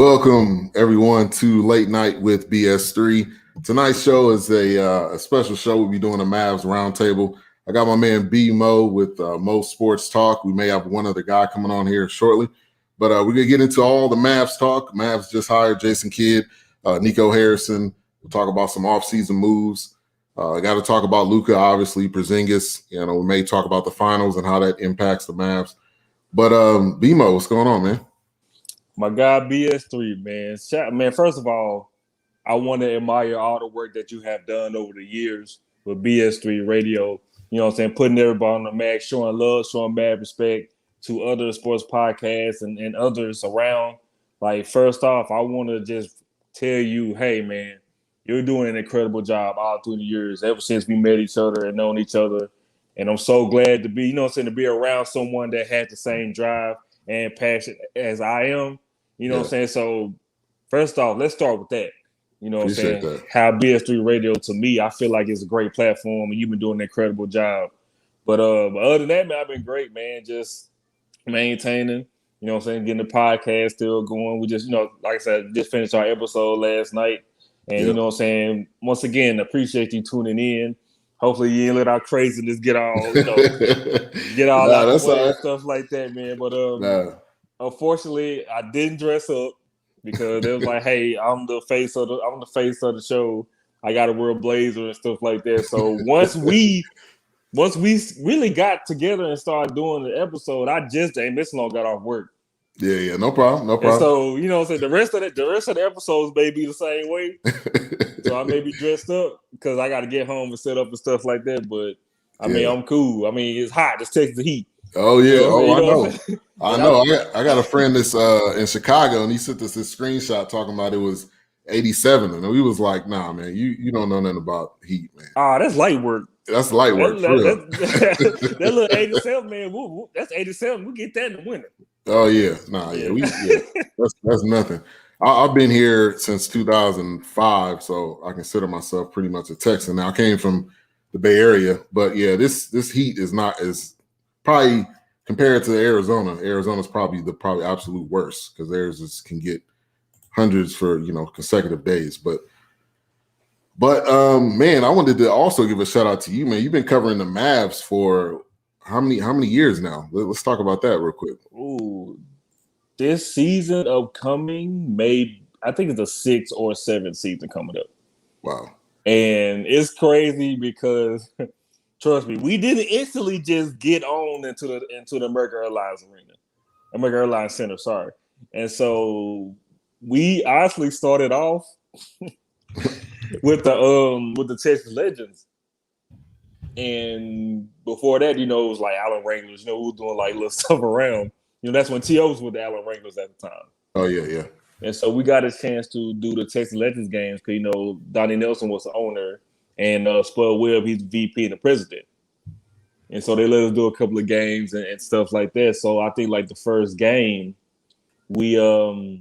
Welcome, everyone, to Late Night with BS3. Tonight's show is a special show. We'll be doing a Mavs Roundtable. I got my man Mo with Mo Sports Talk. We may have one other guy coming on here shortly. But we're going to get into all the Mavs talk. Mavs just hired Jason Kidd, Nico Harrison. We'll talk about some offseason moves. I got to talk about Luka, obviously, Porzingis. We may talk about the finals and how that impacts the Mavs. But Mo, what's going on, man? My guy BS3, man. Man, first of all, I want to admire all the work that you have done over the years with BS3 Radio. You know what I'm saying? Putting everybody on the map, showing love, showing mad respect to other sports podcasts and others around. Like, first off, I want to just tell you, hey, man, you're doing an incredible job all through the years, ever since we met each other and known each other. And I'm so glad to be, to be around someone that had the same drive and passion as I am. What I'm saying? So first off, let's start with that. Appreciate that. How BS3 Radio, to me, I feel like it's a great platform and you've been doing an incredible job. But other than that, man, I've been great, man. Just maintaining, getting the podcast still going. We just, like I said, just finished our episode last night. And once again, appreciate you tuning in. Hopefully you ain't let our craziness get all, out the way and stuff like that, man. But unfortunately, I didn't dress up because it was like, hey, I'm the face of the show. I got to wear a blazer and stuff like that. So once we really got together and started doing the episode, I just ain't this long got off work. Yeah, no problem. And so, the rest of the episodes may be the same way. So I may be dressed up because I got to get home and set up and stuff like that. But I mean, I'm cool. I mean, it's hot. It's Texas heat. Oh yeah. I know. I got a friend that's in Chicago, and he sent us this screenshot talking about it was 87, and we was like, "Nah, man, you don't know nothing about heat, man." That's light work. That's light work. That little 87, man. That's 87. We get that in the winter. Oh yeah, that's nothing. I've been here since 2005, so I consider myself pretty much a Texan. Now I came from the Bay Area, but yeah, this heat is probably compared to Arizona. Arizona's probably absolute worst because theirs can get hundreds for consecutive days. But man, I wanted to also give a shout out to you, man. You've been covering the Mavs for how many years now? Let's talk about that real quick. Ooh, this season upcoming, I think it's a 6th or 7th season coming up. Wow. And it's crazy because trust me, we didn't instantly just get on into the American Airlines Center, sorry. And so we actually started off with the Texas Legends. And before that, it was like Allen Wranglers. We were doing like little stuff around. That's when T.O. was with the Allen Wranglers at the time. Oh, yeah. And so we got a chance to do the Texas Legends games because, Donnie Nelson was the owner and Spud Webb, he's the VP and the president. And so they let us do a couple of games and stuff like that. So I think like the first game, we after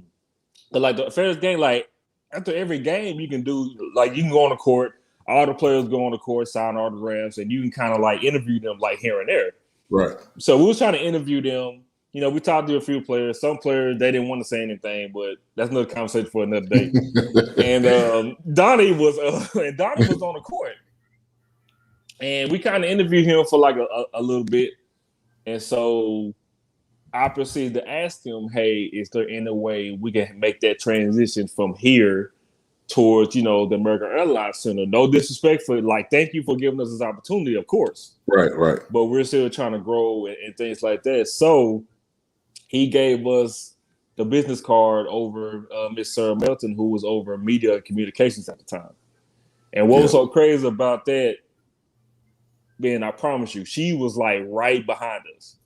every game you can do, like you can go on the court, all the players go on the court, sign autographs, and you can kind of like interview them like here and there. Right. So we was trying to interview them. We talked to a few players. Some players, they didn't want to say anything, but that's another conversation for another day. And Donnie was on the court. And we kind of interviewed him for like a little bit. And so I proceeded to ask him, hey, is there any way we can make that transition from here towards, the American Airlines Center? No disrespect thank you for giving us this opportunity, of course. Right. But we're still trying to grow and things like that. So he gave us the business card over Miss Sarah Melton, who was over media communications at the time. And what was so crazy about that, man, I promise you, she was like right behind us.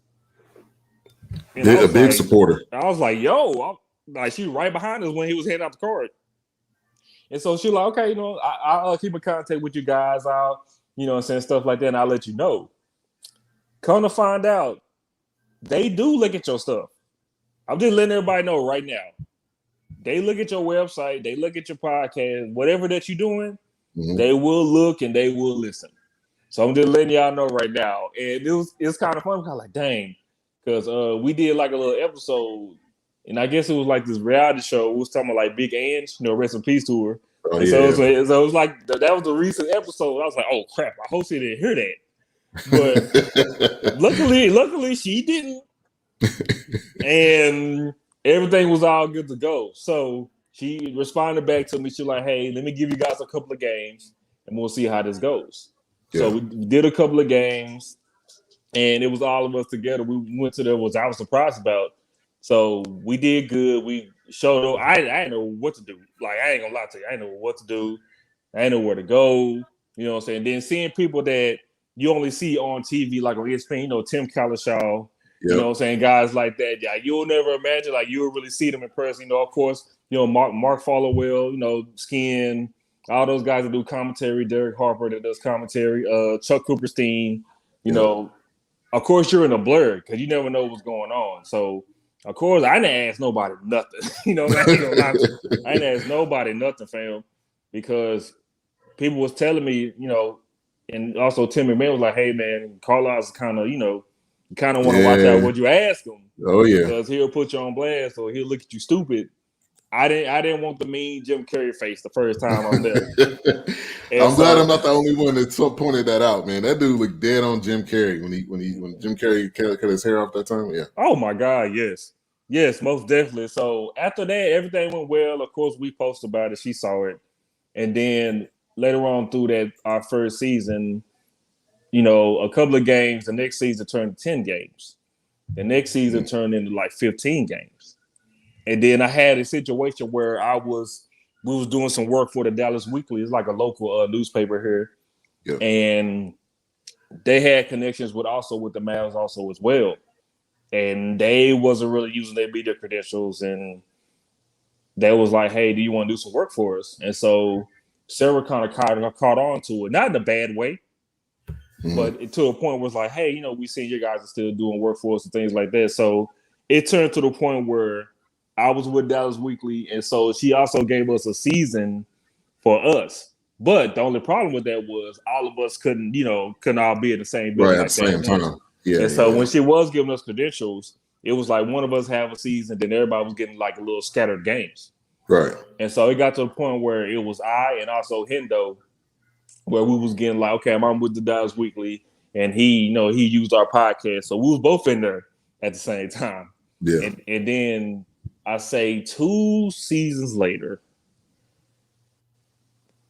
And a big supporter. I was like, yo, she was right behind us when he was handing out the card. And so she was like, okay, I'll keep in contact with you guys. I'll, saying stuff like that, and I'll let you know. Come to find out, they do look at your stuff. I'm just letting everybody know right now. They look at your website, they look at your podcast, whatever that you're doing, they will look and they will listen. So I'm just letting y'all know right now. And it's kind of fun. I'm kind of like, dang, because we did like a little episode and I guess it was like this reality show. We was talking about like Big Ange, rest in peace to her. Oh, and yeah. so it was like that was the recent episode. I was like, oh crap! I hope she didn't hear that. But luckily she didn't, and everything was all good to go. So she responded back to me. She was like, hey, let me give you guys a couple of games, and we'll see how this goes. Yeah. So we did a couple of games, and it was all of us together. We went to there, which I was surprised about. So we did good. We showed up. I didn't know what to do. Like, I ain't gonna lie to you. I didn't know what to do. I didn't know where to go. You know what I'm saying? Then seeing people that you only see on TV, like on ESPN, Tim Cowlishaw, you know what I'm saying? Guys like that. Yeah, you'll never imagine, like, you'll really see them in person. Of course, Mark Followell, Skin, all those guys that do commentary, Derek Harper that does commentary, Chuck Cooperstein, you know. Of course, you're in a blur because you never know what's going on. So, of course, I didn't ask nobody nothing. I ain't gonna lie to you. I didn't ask nobody nothing, fam, because people was telling me, and also Tim McMahon was like, hey, man, Carlisle's kind of, you kind of want to watch out what you ask him. Oh, yeah. Because he'll put you on blast or he'll look at you stupid. I didn't want the mean Jim Carrey face the first time I'm there. I'm glad I'm not the only one that pointed that out, man. That dude looked dead on Jim Carrey when Jim Carrey cut his hair off that time. Yeah. Oh my God, yes. Yes, most definitely. So after that, everything went well. Of course, we posted about it. She saw it. And then later on through our first season, a couple of games, the next season turned to 10 games. The next season turned into like 15 games. And then I had a situation where we was doing some work for the Dallas Weekly. It's like a local newspaper here. Yeah. And they had connections with the Mavs also as well. And they wasn't really using their media credentials. And they was like, hey, do you want to do some work for us? And so Sarah kind of caught on to it. Not in a bad way, but to a point where it's like, hey, we seen you guys are still doing work for us and things like that. So it turned to the point where I was with Dallas Weekly, and so she also gave us a season for us. But the only problem with that was all of us couldn't all be in the same building at the same time. Yeah. And so when she was giving us credentials, it was like one of us have a season, then everybody was getting like a little scattered games. Right. And so it got to the point where it was I and also Hendo, where we was getting like, okay, I'm with the Dallas Weekly, and he used our podcast. So we was both in there at the same time. Yeah. And then I say 2 seasons later,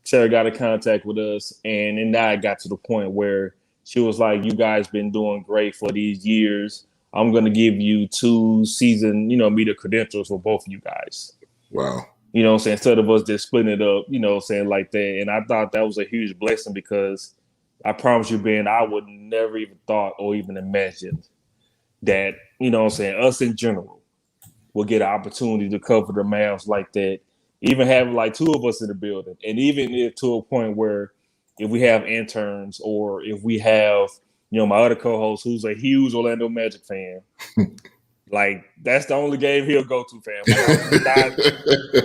Sarah got in contact with us, and then now it got to the point where she was like, you guys been doing great for these years. I'm going to give you 2 season, media credentials for both of you guys. Wow. You know what I'm saying? Instead of us just splitting it up, saying like that. And I thought that was a huge blessing because I promise you, Ben, I would never even thought or even imagined that, us in general will get an opportunity to cover the Mavs like that. Even having like 2 of us in the building. And even if to a point where if we have interns or if we have, my other co-host who's a huge Orlando Magic fan, like that's the only game he'll go to, fam.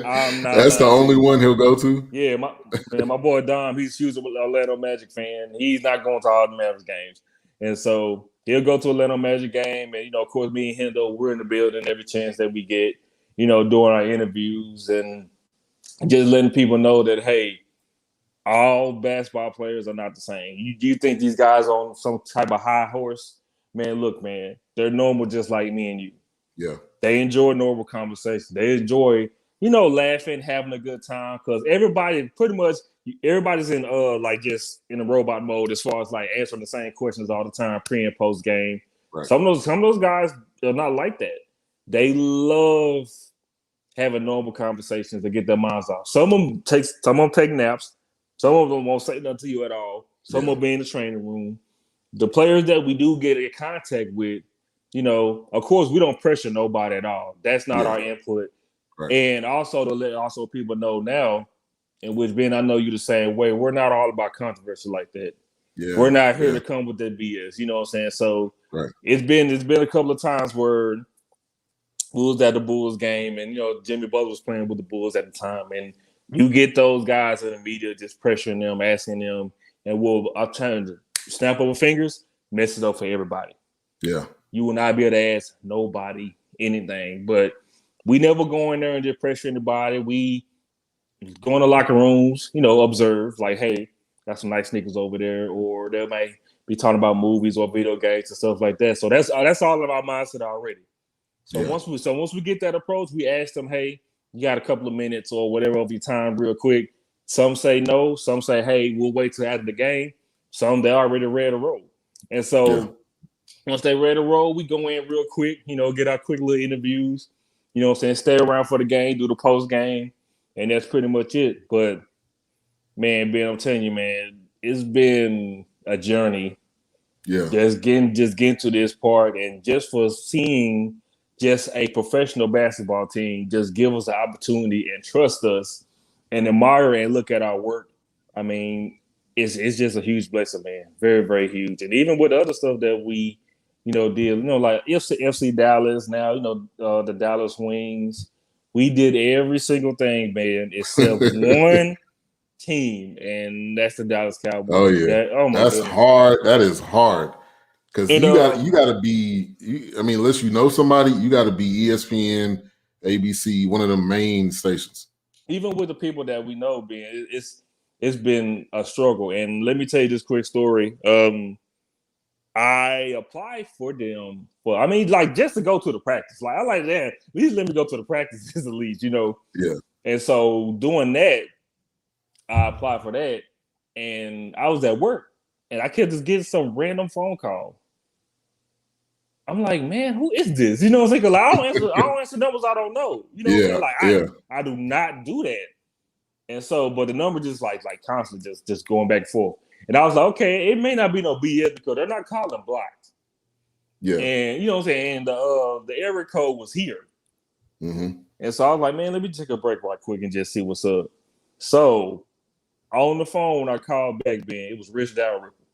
I'm not that's the only one he'll go to? Yeah, my boy Dom, he's a huge Orlando Magic fan. He's not going to all the Mavericks games. And so he'll go to a Orlando Magic game. And, of course, me and Hendo, we're in the building every chance that we get, doing our interviews and just letting people know that, hey, all basketball players are not the same. You think these guys on some type of high horse? Man, look, man, they're normal just like me and you. Yeah. They enjoy normal conversation. They enjoy, laughing, having a good time. Because everybody's in like just in a robot mode as far as like answering the same questions all the time, pre and post game. Right. Some of those guys are not like that. They love having normal conversations to get their minds off. Some of them take naps. Some of them won't say nothing to you at all. Some will be in the training room. The players that we do get in contact with, of course, we don't pressure nobody at all. That's not our input. Right. And also to let people know now, in which, Ben, I know you the same way, we're not all about controversy like that. Yeah. We're not here to come with that BS. You know what I'm saying? So it's been a couple of times where we was at the Bulls game and, Jimmy Butler was playing with the Bulls at the time. And you get those guys in the media just pressuring them, asking them, and I'll try to snap over fingers, mess it up for everybody. Yeah. You will not be able to ask nobody anything. But we never go in there and just pressure anybody. We go in the locker rooms, you know, observe, like, hey, got some nice sneakers over there, or they might be talking about movies or video games and stuff like that. So that's all of our mindset already. So once we get that approach, we ask them, hey, you got a couple of minutes or whatever of your time real quick. Some say no, some say, hey, we'll wait till after the game. Some they already ready to roll. And so once they ready to roll, we go in real quick, you know, get our quick little interviews, you know what I'm saying, stay around for the game, do the post game, and that's pretty much it. But man, Ben, I'm telling you, man, it's been a journey. Yeah. Just getting to this part, and just for seeing just a professional basketball team just give us the opportunity and trust us and admire and look at our work. I mean, it's just a huge blessing, man. Very, very huge. And even with the other stuff that we, you know, did, you know, like FC Dallas now, you know, the Dallas Wings, we did every single thing, man, except one team, and that's the Dallas Cowboys. Oh yeah, that's goodness. Hard. That is hard because you got to be. I mean, unless you know somebody, you got to be ESPN, ABC, one of the main stations. Even with the people that we know, Ben, it's been a struggle. And let me tell you this quick story. I applied for them like just to go to the practice. Like I like that. At least let me go to the practices at least, you know. Yeah. And so doing that, I applied for that, and I was at work, and I kept just getting some random phone call. I'm like, man, who is this? You know what I'm saying? Like, I don't answer numbers I don't know. You know what I'm saying? Like I do not do that. And so, but the number just like constantly just going back and forth. And I was like, okay, it may not be no BS because they're not calling blocked. Yeah. And you know what I'm saying? And the area code was here. Mm-hmm. And so I was like, man, let me take a break right quick and just see what's up. So on the phone, I called back, Ben. It was Rich Dalrymple.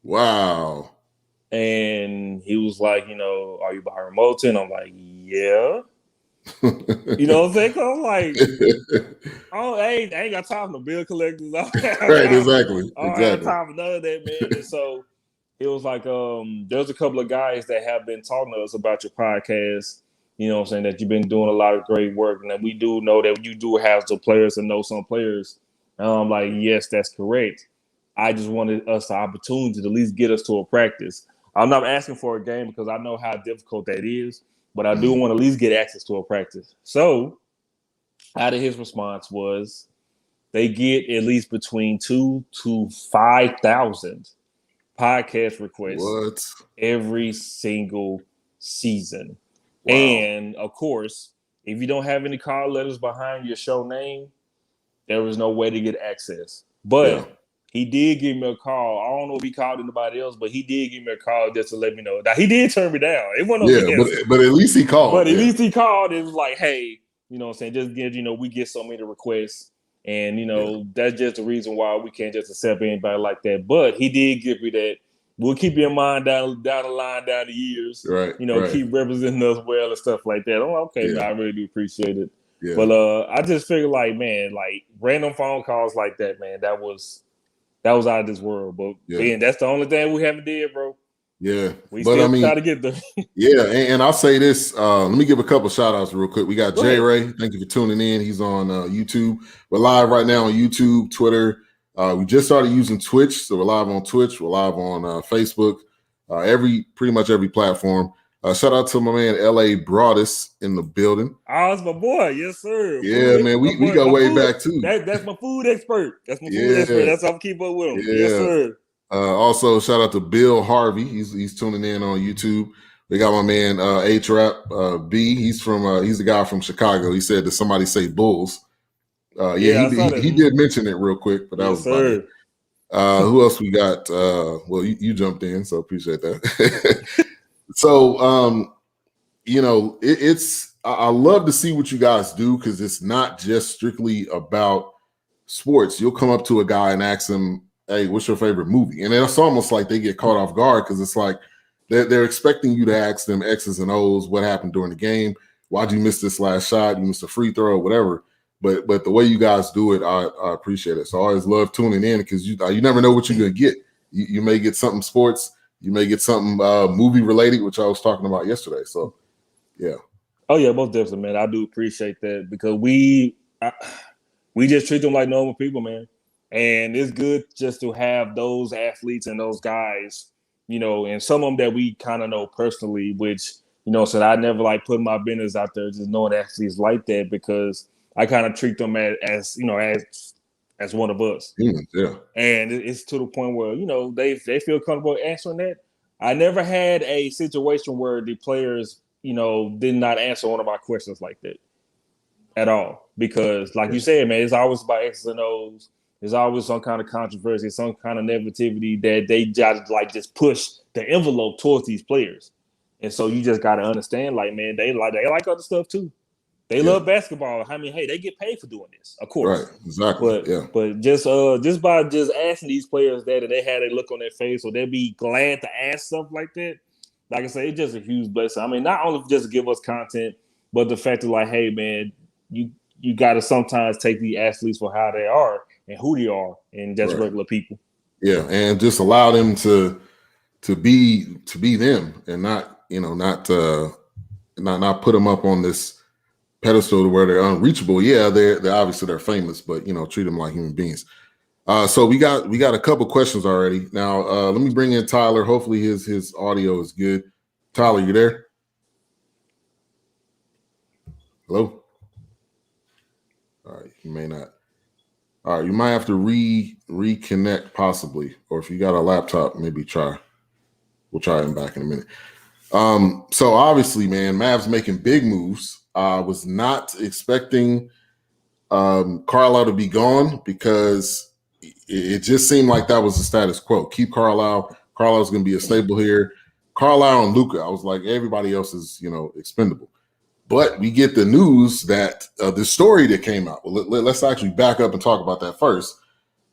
Wow. And he was like, you know, are you Byron Moten? I'm like, yeah. You know what I'm saying? Cause I'm like, oh, I ain't got time for bill collectors. Right, exactly. I don't have time for none of that, man. And so it was like, there's a couple of guys that have been talking to us about your podcast. You know what I'm saying? That you've been doing a lot of great work. And that we do know that you do have some players and know some players. And I'm like, yes, that's correct. I just wanted us the opportunity to at least get us to a practice. I'm not asking for a game because I know how difficult that is, but I do want to at least get access to a practice. So out of his response was they get at least between 2,000 to 5,000 podcast requests every single season. Wow. And of course, if you don't have any call letters behind your show name, there was no way to get access. But he did give me a call. I don't know if he called anybody else, but he did give me a call just to let me know. Now, he did turn me down. It wasn't but at least he called. But at least he called. It was like, hey, you know what I'm saying? Just give, you know, we get so many requests. And, you know, that's just the reason why we can't just accept anybody like that. But he did give me that. We'll keep you in mind down the line, down the years. Right. You know, keep representing us well and stuff like that. I'm like, okay, man, I really do appreciate it. Yeah. But I just figured, like, man, like random phone calls like that, man, that was out of this world. But man, that's the only thing we haven't did, bro. Yeah. We still try to get there. Yeah, and I'll say this. Let me give a couple shout outs real quick. We got Jay Ray. Thank you for tuning in. He's on YouTube. We're live right now on YouTube, Twitter. We just started using Twitch, so we're live on Twitch. We're live on Facebook. Pretty much every platform. Shout out to my man LA Broadus in the building. Oh, it's my boy. Yes, sir. Yeah, man. We go way back too. That's my food expert. That's my food expert. That's how I keep up with him. Yeah. Yes, sir. Also, shout out to Bill Harvey. He's tuning in on YouTube. We got my man A-Trap B. He's the guy from Chicago. He said, "Did somebody say Bulls?" He did mention it real quip, but that was about it. Who else we got? Well, you jumped in, so appreciate that. So, you know, I love to see what you guys do because it's not just strictly about sports. You'll come up to a guy and ask him, hey, what's your favorite movie? And it's almost like they get caught off guard because it's like they're expecting you to ask them X's and O's, what happened during the game, why'd you miss this last shot, you missed a free throw, whatever. But the way you guys do it, I appreciate it. So I always love tuning in because you never know what you're gonna get. You may get something sports, you may get something movie related, which I was talking about yesterday. So yeah. Oh yeah, most definitely, man. I do appreciate that because we just treat them like normal people, man. And it's good just to have those athletes and those guys, and some of them that we kind of know personally, which, so I never like put my business out there just knowing athletes like that because I kind of treat them as one of us. Yeah. And it's to the point where, they feel comfortable answering that. I never had a situation where the players, did not answer one of my questions like that at all. Because, like you said, man, it's always about X's and O's. There's always some kind of controversy, some kind of negativity that they just push the envelope towards these players. And so you just got to understand, like, man, they like other stuff too. They love basketball. I mean, hey, they get paid for doing this, of course. Right, exactly. But just by just asking these players that, and they had a look on their face, or they'd be glad to ask stuff like that. Like I say, it's just a huge blessing. I mean, not only just to give us content, but the fact that, like, hey, man, you got to sometimes take the athletes for how they are and who they are, and just regular people. Yeah, and just allow them to be them, and not not put them up on this pedestal to where they're unreachable. Yeah, they're obviously they're famous, but treat them like human beings. So we got a couple questions already. Now let me bring in Tyler. Hopefully his audio is good. Tyler, you there? Hello? All right, you may not. All right, you might have to reconnect possibly, or if you got a laptop, maybe try. We'll try him back in a minute. So obviously, man, Mavs making big moves. I was not expecting Carlisle to be gone because it just seemed like that was the status quo. Keep Carlisle. Carlisle's going to be a staple here. Carlisle and Luka. I was like, everybody else is, expendable. But we get the news that the story that came out. Well, let's actually back up and talk about that first.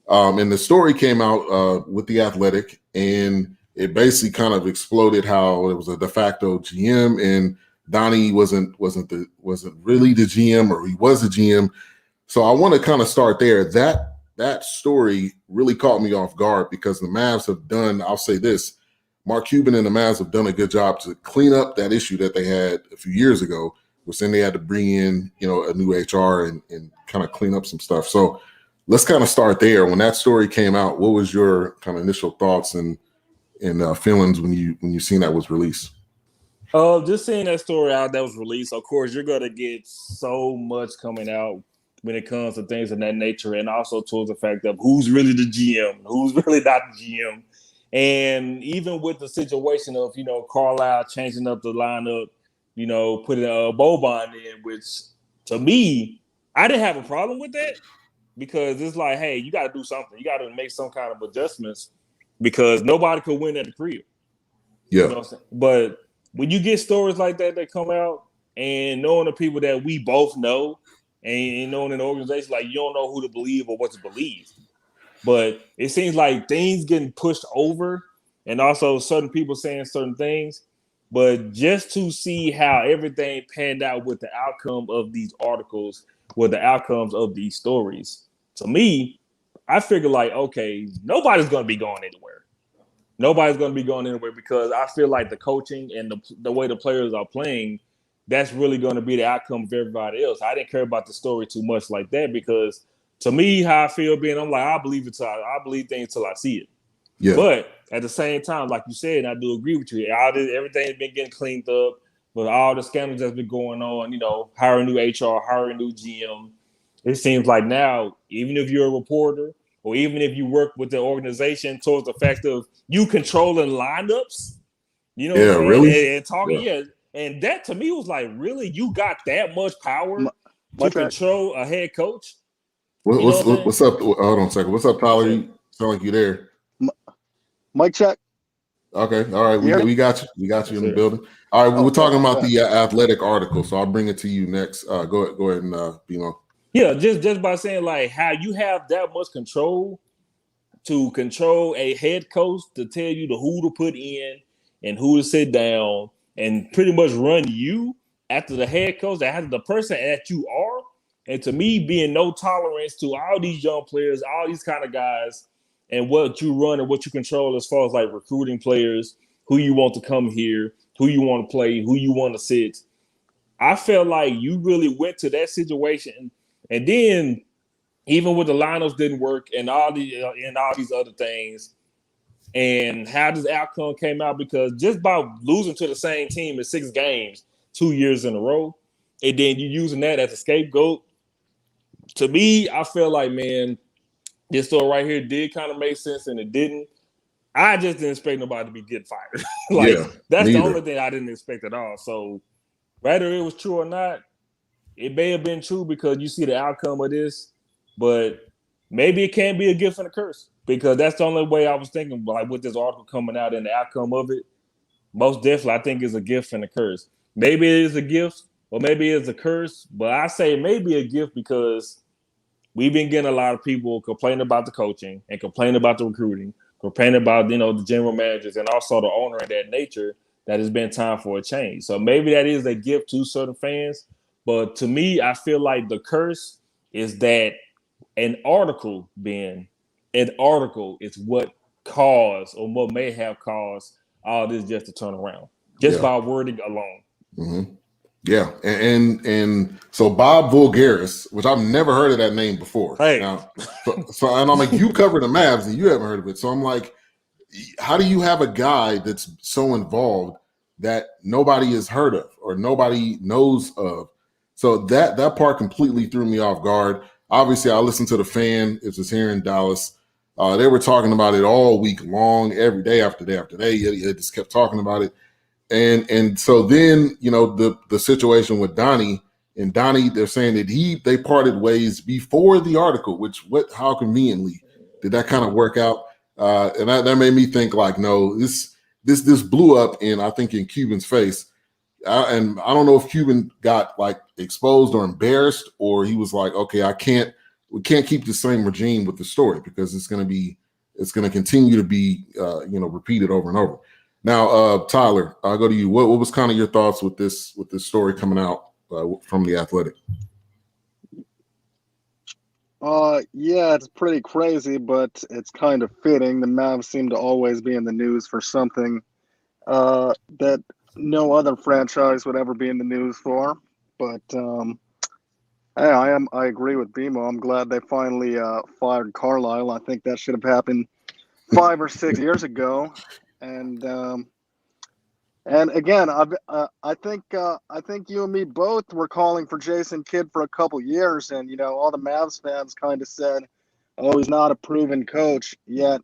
And the story came out with The Athletic, and it basically kind of exploded how it was a de facto GM, and Donnie wasn't really the GM, or he was the GM. So I want to kind of start there. That story really caught me off guard because the Mavs have done, I'll say this, Mark Cuban and the Mavs have done a good job to clean up that issue that they had a few years ago, which then they had to bring in, a new HR and kind of clean up some stuff. So let's kind of start there. When that story came out, what was your kind of initial thoughts and feelings when you seen that was released? Just seeing that story out that was released, of course, you're gonna get so much coming out when it comes to things of that nature, and also towards the fact of who's really the GM, who's really not the GM. And even with the situation of, Carlisle changing up the lineup, putting Boban in, which to me, I didn't have a problem with that because it's like, hey, you got to do something. You got to make some kind of adjustments because nobody could win at the crib. Yeah. You know what I'm saying? But when you get stories like that come out, and knowing the people that we both know, and knowing an organization, like, you don't know who to believe or what to believe. But it seems like things getting pushed over, and also certain people saying certain things. But just to see how everything panned out with the outcome of these articles, with the outcomes of these stories, to me, I figure like, okay, nobody's going to be going anywhere. Nobody's going to be going anywhere because I feel like the coaching and the way the players are playing, that's really going to be the outcome of everybody else. I didn't care about the story too much like that because to me, how I feel I'm like, I believe things till I see it. Yeah. But at the same time, like you said, and I do agree with you, everything's been getting cleaned up, but all the scandals that's been going on, hiring new HR, hiring new GM. It seems like now, even if you're a reporter or even if you work with the organization towards the fact of you controlling lineups, what I'm saying? Really? And talking, And that to me was like, really, you got that much power to control a head coach? What's up? Hold on a second. What's up, Tyler? You sound like you there. Mic check. Okay. All right. We got you. We got you in the building. All right. We're talking about the Athletic article, so I'll bring it to you next. Go ahead and Beal. Yeah, just by saying like how you have that much control to control a head coach to tell you who to put in and who to sit down and pretty much run you after the head coach, after the person that you are. And to me, being no tolerance to all these young players, all these kind of guys, and what you run and what you control as far as like recruiting players, who you want to come here, who you want to play, who you want to sit. I felt like you really went to that situation, and then even with the lineups didn't work and all these other things, and how this outcome came out, because just by losing to the same team in 6 games 2 years in a row, and then you using that as a scapegoat, to me, I feel like, man, this story right here did kind of make sense, and it didn't. I just didn't expect nobody to be getting fired. That's neither. the only thing I didn't expect at all. So whether it was true or not, it may have been true because you see the outcome of this, but maybe it can be a gift and a curse, because that's the only way I was thinking, like with this article coming out and the outcome of it. Most definitely, I think it's a gift and a curse. Maybe it is a gift or maybe it's a curse, but I say maybe a gift because we've been getting a lot of people complaining about the coaching and complaining about the recruiting, complaining about, the general managers and also the owner and that nature, that it's been time for a change. So maybe that is a gift to certain fans. But to me, I feel like the curse is that an article is what caused or what may have caused all this just to turn around, just by wording alone. Mm-hmm. Yeah, and so Bob Vulgaris, which I've never heard of that name before. Hey. Now, so and I'm like, you cover the Mavs and you haven't heard of it. So I'm like, how do you have a guy that's so involved that nobody has heard of or nobody knows of? So that part completely threw me off guard. Obviously, I listened to the Fan. It was here in Dallas. They were talking about it all week long, every day after day after day. They just kept talking about it. And so then, the situation with Donnie, they're saying that they parted ways before the article, how conveniently did that kind of work out? And that made me think like, no, this blew up I think in Cuban's face. And I don't know if Cuban got like exposed or embarrassed, or he was like, okay, we can't keep the same regime with the story because it's going to continue to be, repeated over and over. Now, Tyler, I'll go to you. What was kind of your thoughts with this story coming out from The Athletic? Yeah, it's pretty crazy, but it's kind of fitting. The Mavs seem to always be in the news for something that no other franchise would ever be in the news for. But I agree with BMO. I'm glad they finally fired Carlisle. I think that should have happened 5 or 6 years ago. And again, I think you and me both were calling for Jason Kidd for a couple years, and all the Mavs fans kind of said, "Oh, he's not a proven coach." Yet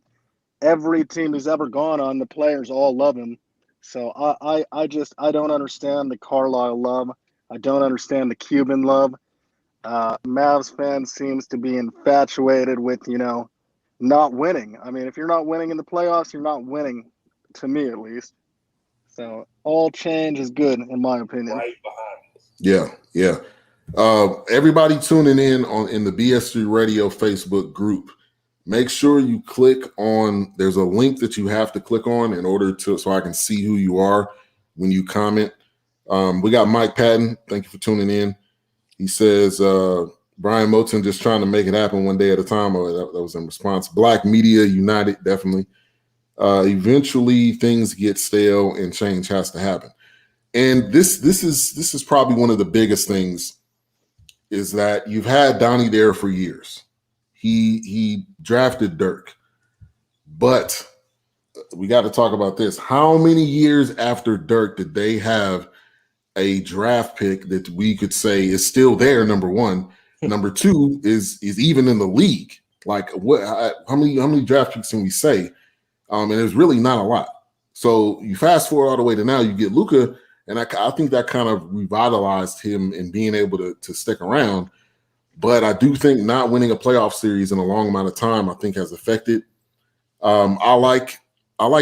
every team he's ever gone on, the players all love him. So I don't understand the Carlisle love. I don't understand the Cuban love. Mavs fans seems to be infatuated with not winning. I mean, if you're not winning in the playoffs, you're not winning, to me at least. So all change is good, in my opinion. Right behind us. Yeah. Everybody tuning in the BS3 Radio Facebook group, make sure you click on. There's a link that you have to click on in order so I can see who you are when you comment. We got Mike Patton. Thank you for tuning in. He says Brian Moten just trying to make it happen one day at a time. That was in response. Black Media United, definitely. Eventually things get stale and change has to happen. And this is probably one of the biggest things, is that you've had Donnie there for years. He drafted Dirk, but we got to talk about this. How many years after Dirk did they have a draft pick that we could say is still there? Number one. Number two is even in the league. Like how many draft picks can we say? And it's really not a lot. So you fast forward all the way to now, you get Luka, and I think that kind of revitalized him in being able to stick around. But I do think not winning a playoff series in a long amount of time, I think, has affected. I like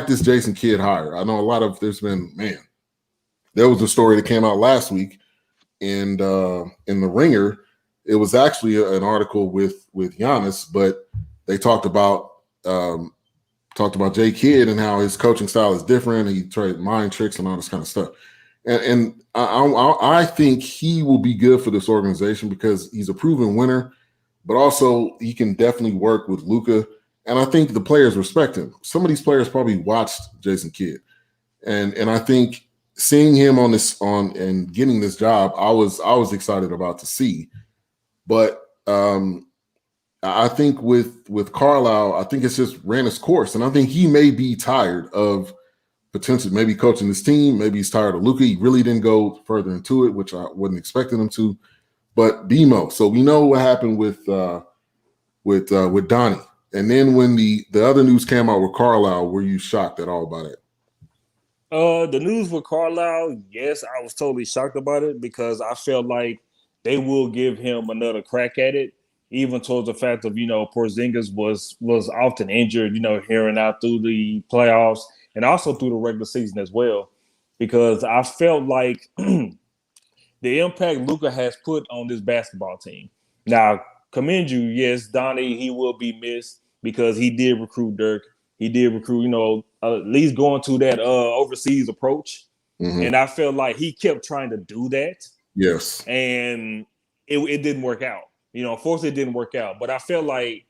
this Jason Kidd hire. I know there was a story that came out last week in the Ringer. It was actually an article with Giannis, but they talked about Jay Kidd and how his coaching style is different. He tried mind tricks and all this kind of stuff. And I think he will be good for this organization because he's a proven winner, but also he can definitely work with Luka. And I think the players respect him. Some of these players probably watched Jason Kidd. And I think seeing him and getting this job, I was excited about to see. But I think with Carlisle, I think it's just ran its course, and I think he may be tired of potentially maybe coaching his team. Maybe he's tired of Luka. He really didn't go further into it, which I wasn't expecting him to. But BMO, so we know what happened with Donnie, and then when the other news came out with Carlisle, were you shocked at all about it? The news with Carlisle, yes, I was totally shocked about it because I felt like they will give him another crack at it, even towards the fact of, Porzingis was often injured, here and out through the playoffs and also through the regular season as well, because I felt like the impact Luka has put on this basketball team. Now, commend you, yes, Donnie, he will be missed because he did recruit Dirk. He did recruit, at least going to that overseas approach. Mm-hmm. And I felt like he kept trying to do that. Yes. And it didn't work out. Unfortunately, it didn't work out. But I felt like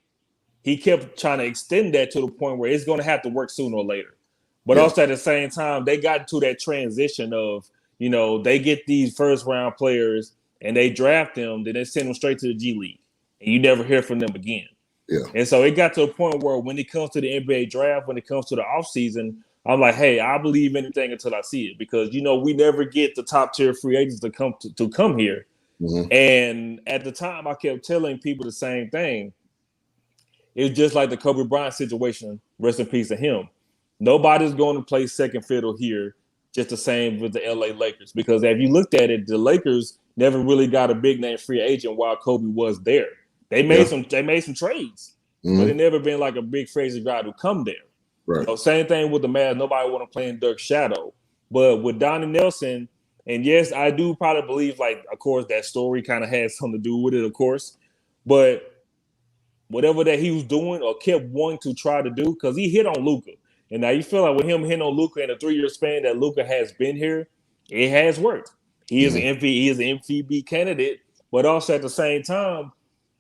he kept trying to extend that to the point where it's going to have to work sooner or later. But also at the same time, they got to that transition of, they get these first-round players and they draft them, then they send them straight to the G League. And you never hear from them again. Yeah. And so it got to a point where when it comes to the NBA draft, when it comes to the offseason, I'm like, hey, I believe anything until I see it because, we never get the top-tier free agents to come here. Mm-hmm. And at the time, I kept telling people the same thing. It's just like the Kobe Bryant situation, rest in peace to him. Nobody's going to play second fiddle here, just the same with the LA Lakers. Because if you looked at it, the Lakers never really got a big-name free agent while Kobe was there. They made some trades, but it never been like a big free agent guy to come there. Right. Same thing with the Mavs. Nobody want to play in Dirk's shadow. But with Donnie Nelson, and yes, I do probably believe, of course, that story kind of has something to do with it, of course. But whatever that he was doing or kept wanting to try to do, because he hit on Luka. And now you feel like with him hitting on Luka in a 3-year span that Luka has been here, it has worked. He is an MVP candidate, but also at the same time,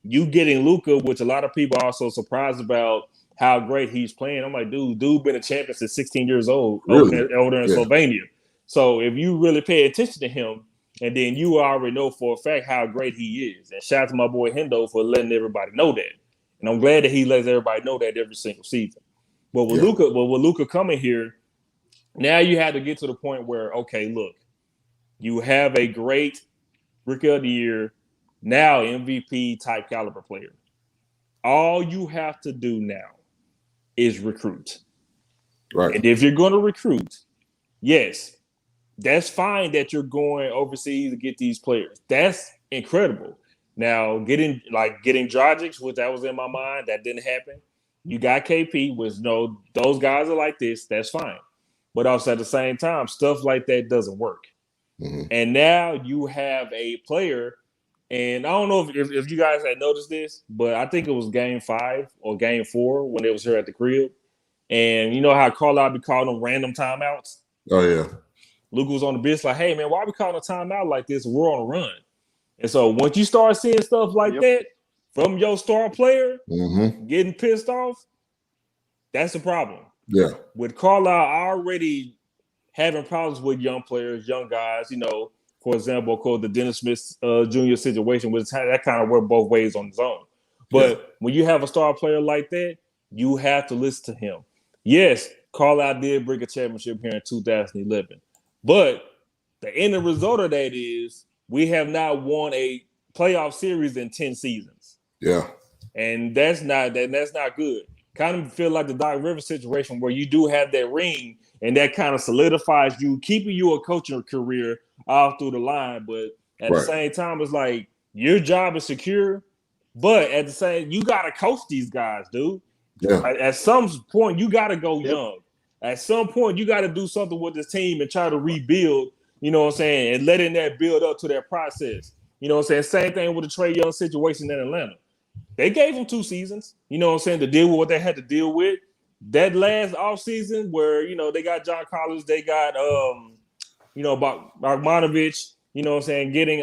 you getting Luka, which a lot of people are also surprised about how great he's playing. I'm like, dude been a champion since 16 years old, really? older in Slovenia. So if you really pay attention to him, and then you already know for a fact how great he is. And shout out to my boy Hendo for letting everybody know that. And I'm glad that he lets everybody know that every single season. But with Luka coming here, now you have to get to the point where, okay, look, you have a great Rookie of the Year, now MVP type caliber player. All you have to do now is recruit. Right. And if you're going to recruit, yes, that's fine that you're going overseas to get these players. That's incredible. Now, getting Dragic, which that was in my mind, that didn't happen. You got KP, which those guys are like this. That's fine. But also at the same time, stuff like that doesn't work. Mm-hmm. And now you have a player. And I don't know if you guys had noticed this, but I think it was game 5 or game 4 when they was here at the crib. And you know how Carlisle be calling them random timeouts? Oh, yeah. Luka was on the bench like, hey, man, why are we calling a timeout like this? We're on a run. And so once you start seeing stuff like that from your star player getting pissed off, that's a problem. Yeah. With Carlisle already having problems with young players, young guys, for example, called the Dennis Smith Jr. situation, which that kind of worked both ways on his own. But when you have a star player like that, you have to listen to him. Yes, Carlisle did bring a championship here in 2011. But the end result of that is we have not won a playoff series in 10 seasons. Yeah. And that's not good. Kind of feel like the Doc Rivers situation where you do have that ring and that kind of solidifies you, keeping you a coaching career all through the line. But at the same time, it's like your job is secure, but at the same, you got to coach these guys, dude. Yeah. At some point, you got to go young. At some point, you got to do something with this team and try to rebuild, you know what I'm saying, and letting that build up to that process. You know what I'm saying? Same thing with the Trae Young situation in Atlanta. They gave him 2 seasons, you know what I'm saying, to deal with what they had to deal with. That last offseason where, they got John Collins, they got, Bogdanovich, you know what I'm saying, getting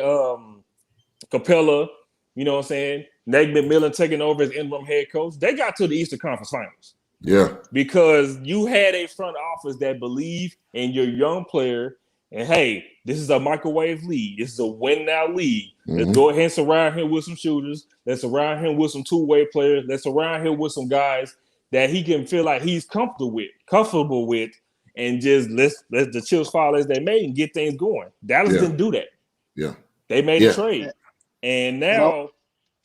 Capella, you know what I'm saying, Nate McMillan taking over as interim head coach. They got to the Eastern Conference Finals. Yeah. Because you had a front office that believed in your young player And hey, this is a microwave league. This is a win now league. Let's Mhm. go ahead and surround him with some shooters. Let's surround him with some two-way players. Let's surround him with some guys that he can feel like he's comfortable with, and just let the chips fall as they may and get things going. Dallas didn't do that. Yeah. They made Yeah. a trade. And now,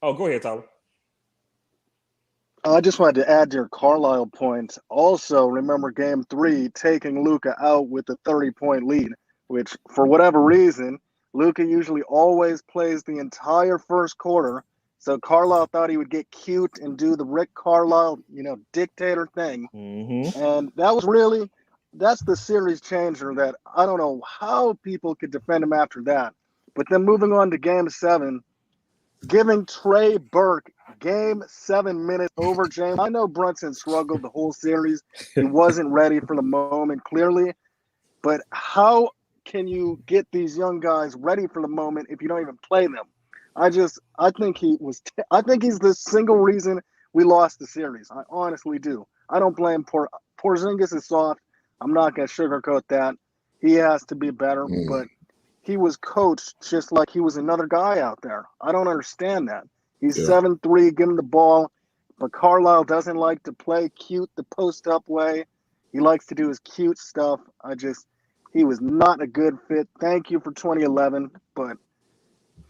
Well, go ahead, Tyler. I just wanted to add to your Carlisle point. Also, remember Game 3 taking Luka out with a 30-point lead, which for whatever reason, Luka usually always plays the entire first quarter. So Carlisle thought he would get cute and do the Rick Carlisle, dictator thing. Mm-hmm. And that's the series changer that I don't know how people could defend him after that. But then moving on to Game 7, giving Trey Burke Game 7 minutes over James. I know Brunson struggled the whole series. He wasn't ready for the moment, clearly. But how can you get these young guys ready for the moment if you don't even play them? I think he's the single reason we lost the series. I honestly do. I don't blame Porzingis is soft. I'm not going to sugarcoat that. He has to be better, but he was coached just like he was another guy out there. I don't understand that. He's 7'3", give him the ball, but Carlisle doesn't like to play cute the post-up way. He likes to do his cute stuff. He was not a good fit. Thank you for 2011, but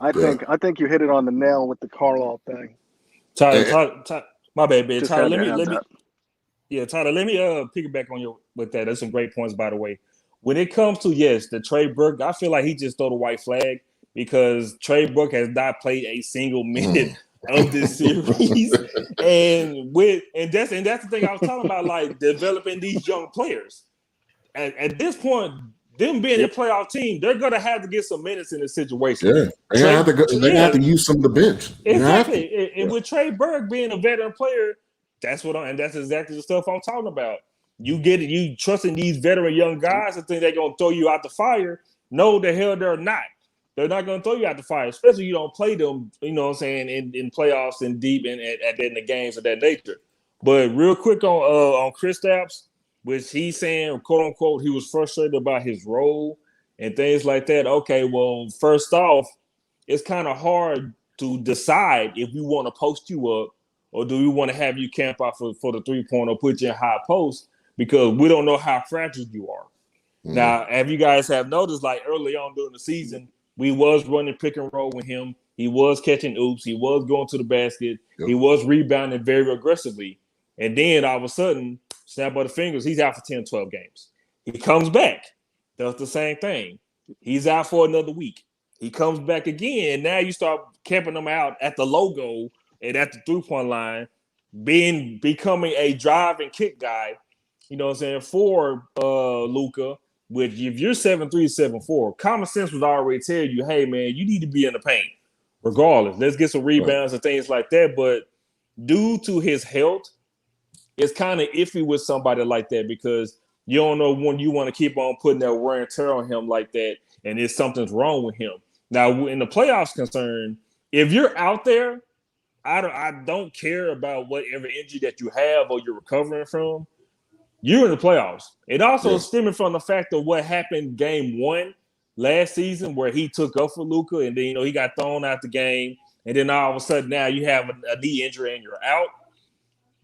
I think you hit it on the nail with the Carlisle thing. Tyler, my bad, man. Just Tyler, had to let add me. that. Yeah, Tyler, let me piggyback on you with that. That's some great points, by the way. When it comes to the Trey Burke, I feel like he just threw the white flag because Trey Burke has not played a single minute of this series, and that's the thing I was talking about, like developing these young players. At this point, them being a playoff team, they're gonna have to get some minutes in this situation. Yeah, they're gonna have to use some of the bench. Exactly, and with Trey Burke being a veteran player, that's exactly the stuff I'm talking about. You trusting these veteran young guys and think they're gonna throw you out the fire. No, the hell they're not. They're not gonna throw you out the fire, especially you don't play them, you know what I'm saying, in playoffs and deep and in the games of that nature. But real quick on Kristaps, which he's saying, quote unquote, he was frustrated about his role and things like that. Okay, well, first off, it's kind of hard to decide if we want to post you up or do we want to have you camp out for the 3-point or put you in high post, because we don't know how fragile you are. Now, if you guys have noticed, like early on during the season, we was running pick and roll with him. He was catching oops. He was going to the basket. He was rebounding very aggressively. And then all of a sudden, snap of the fingers, he's out for 10, 12 games. He comes back, does the same thing. He's out for another week. He comes back again. Now you start camping him out at the logo and at the 3-point line, becoming a drive and kick guy, you know what I'm saying, for Luka. Which if you're 7'3", 7'4", common sense would already tell you, hey man, you need to be in the paint. Regardless. Let's get some rebounds and things like that. But due to his health, it's kind of iffy with somebody like that because you don't know when you want to keep on putting that wear and tear on him like that, and if something's wrong with him. Now, in the playoffs concern, if you're out there, I don't care about whatever injury that you have or you're recovering from. You're in the playoffs. It also stemming from the fact of what happened Game 1 last season, where he took up for Luka, and then he got thrown out the game, and then all of a sudden now you have a knee injury and you're out.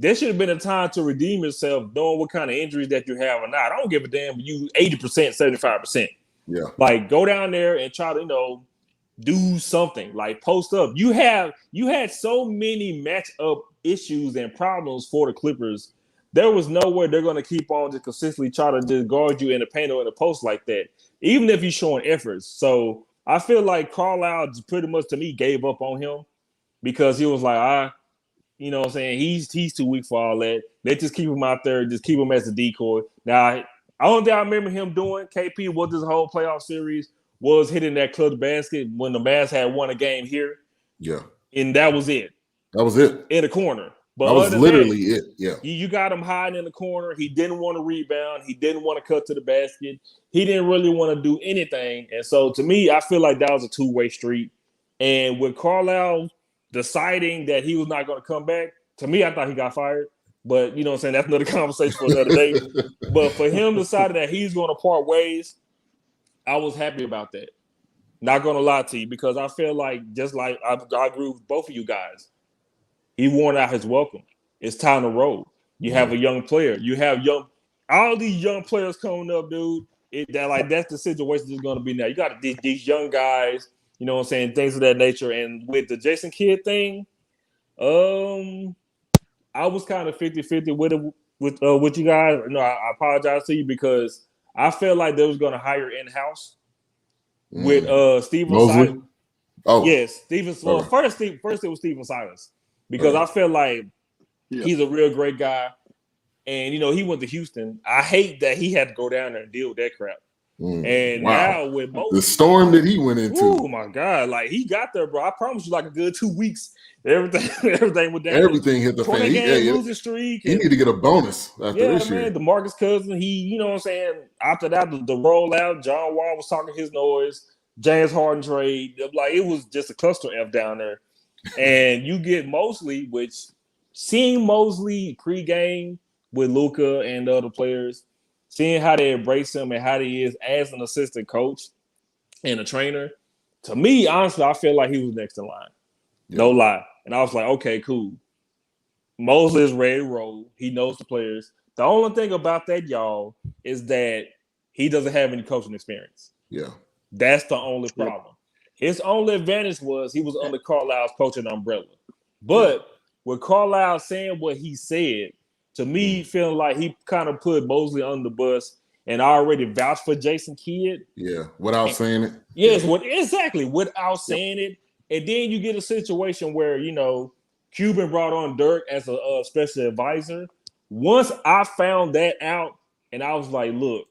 There should have been a time to redeem yourself, knowing what kind of injuries that you have or not. I don't give a damn if you 80%, 75%. Yeah, like go down there and try to do something, like post up. You had so many matchup issues and problems for the Clippers. There was no way they're going to keep on just consistently try to just guard you in the paint or in the post like that, even if you're showing efforts. So I feel like Carlisle pretty much, to me, gave up on him because he was like, you know what I'm saying, he's too weak for all that. Let's just keep him out there, just keep him as a decoy. Now, I don't think I remember him doing, KP, what this whole playoff series was hitting that clutch basket when the Mavs had won a game here. Yeah. And that was it. That was it. In the corner. But that was literally it. Yeah. You got him hiding in the corner. He didn't want to rebound. He didn't want to cut to the basket. He didn't really want to do anything. And so, to me, I feel like that was a two-way street. And with Carlisle deciding that he was not going to come back, to me, I thought he got fired. But, you know what I'm saying, that's another conversation for another day. But for him deciding that he's going to part ways, I was happy about that. Not gonna lie to you, because I feel like just like I agree with both of you guys. He worn out his welcome. It's time to roll. You have a young player. You have all these young players coming up, dude. That's the situation that's going to be now. You got these young guys, you know what I'm saying, things of that nature. And with the Jason Kidd thing, I was kind of 50-50 with you guys. No, I apologize to you because I felt like they was going to hire in-house with Steven Silas. Oh, yes, Steven. Well, first it was Steven Silas because I felt like he's a real great guy, and he went to Houston. I hate that he had to go down there and deal with that crap. And now with the storm that he went into. Oh my God! Like he got there, bro. I promise you, like a good 2 weeks, everything went down. Everything hit the fan. Losing streak. He need to get a bonus after this year. The DeMarcus Cousins. You know what I'm saying. After that, the rollout, John Wall was talking his noise. James Harden trade. Like it was just a cluster F down there. And you get Mosley, which seeing Mosley pregame with Luka and the other players, seeing how they embrace him and how he is as an assistant coach and a trainer, to me, honestly, I feel like he was next in line. Yeah. No lie. And I was like, okay, cool. Mosley is ready to roll. He knows the players. The only thing about that, y'all, is that he doesn't have any coaching experience. Yeah. That's the only problem. His only advantage was he was under Carlisle's coaching umbrella. But with Carlisle saying what he said, to me, feeling like he kind of put Mosley on the bus and already vouched for Jason Kidd. Yeah, without saying it. Yes, exactly, without saying it. And then you get a situation where, Cuban brought on Dirk as a special advisor. Once I found that out, and I was like, look,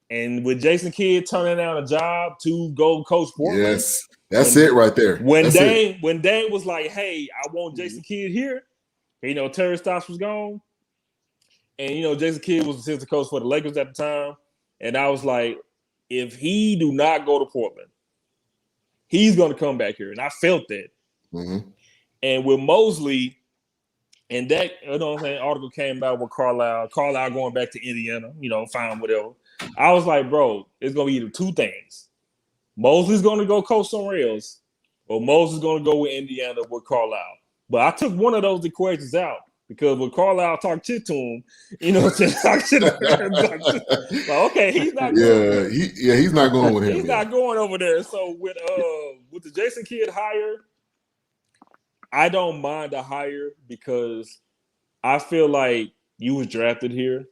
and with Jason Kidd turning down a job to go coach Portland. Yes, that's it right there. When Dane was like, hey, I want Jason Kidd here, Terry Stotts was gone. And, Jason Kidd was assistant coach for the Lakers at the time. And I was like, if he do not go to Portland, he's going to come back here. And I felt that. Mm-hmm. And with Mosley, and that, article came out with Carlisle going back to Indiana, fine, whatever. I was like, bro, it's going to be either two things. Mosley's going to go coach somewhere else, or Mosley's going to go with Indiana with Carlisle. But I took one of those equations out because when Carlisle talked shit to him, talk shit like, okay, he's not going. He's not going with him. He's not going over there. So with the Jason Kidd hire, I don't mind the hire because I feel like you was drafted here.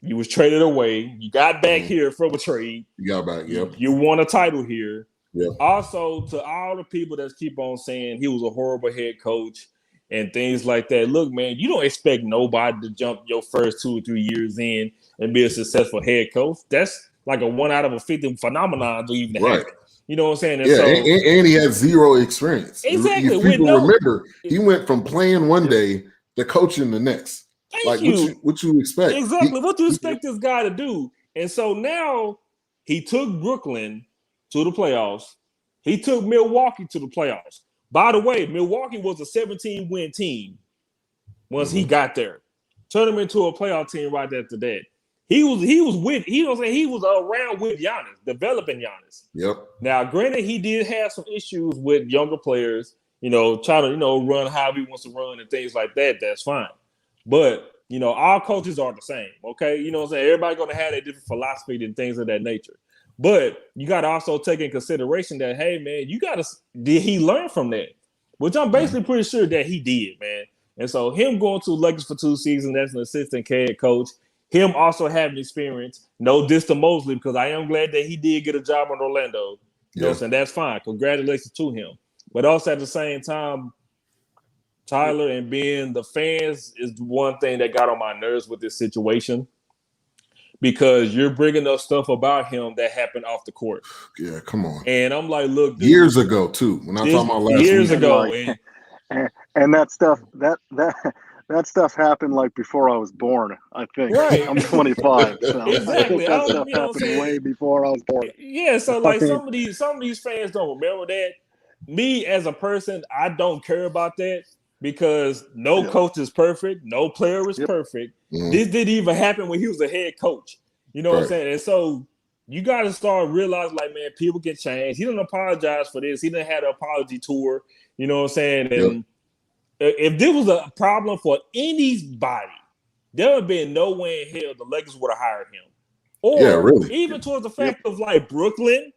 You was traded away. You got back here from a trade. You got back, yep. You won a title here. Yep. Also, to all the people that keep on saying he was a horrible head coach and things like that, look, man, you don't expect nobody to jump your first 2 or 3 years in and be a successful head coach. That's like a 1 out of a 50 phenomenon to even happen. You know what I'm saying? And and he had zero experience. Exactly. If people remember, he went from playing one day to coaching the next. What you expect? Exactly. What do you expect this guy to do? And so now he took Brooklyn to the playoffs. He took Milwaukee to the playoffs. By the way, Milwaukee was a 17-win team once he got there. Turned him into a playoff team right after that. He was around with Giannis, developing Giannis. Yep. Now, granted, he did have some issues with younger players, trying to, run how he wants to run and things like that. That's fine. But, all coaches are the same, okay? You know what I'm saying? Everybody's going to have their different philosophy and things of that nature. But you got to also take in consideration that, hey, man, did he learn from that? Which I'm basically pretty sure that he did, man. And so him going to Lakers for 2 seasons as an assistant head coach, him also having experience, no diss to Mosley, because I am glad that he did get a job in Orlando. You know what I'm saying? That's fine. Congratulations to him. But also at the same time, Tyler and Ben, the fans is one thing that got on my nerves with this situation because you're bringing up stuff about him that happened off the court. Yeah, come on. And I'm like, look. Dude, years ago, too. When I'm talking about last years week. ago. And that stuff, that stuff happened like before I was born, I think. Right. I'm 25. So exactly. I think that stuff happened way before I was born. Yeah, so like some of these fans don't remember that. Me as a person, I don't care about that because no coach is perfect, no player is perfect. Mm-hmm. This didn't even happen when he was a head coach. You know what I'm saying? And so you got to start realizing, like, man, people can change. He didn't apologize for this. He didn't have an apology tour. You know what I'm saying? And if this was a problem for anybody, there would have been no way in hell the Lakers would have hired him. Or even towards the fact of, like, Brooklyn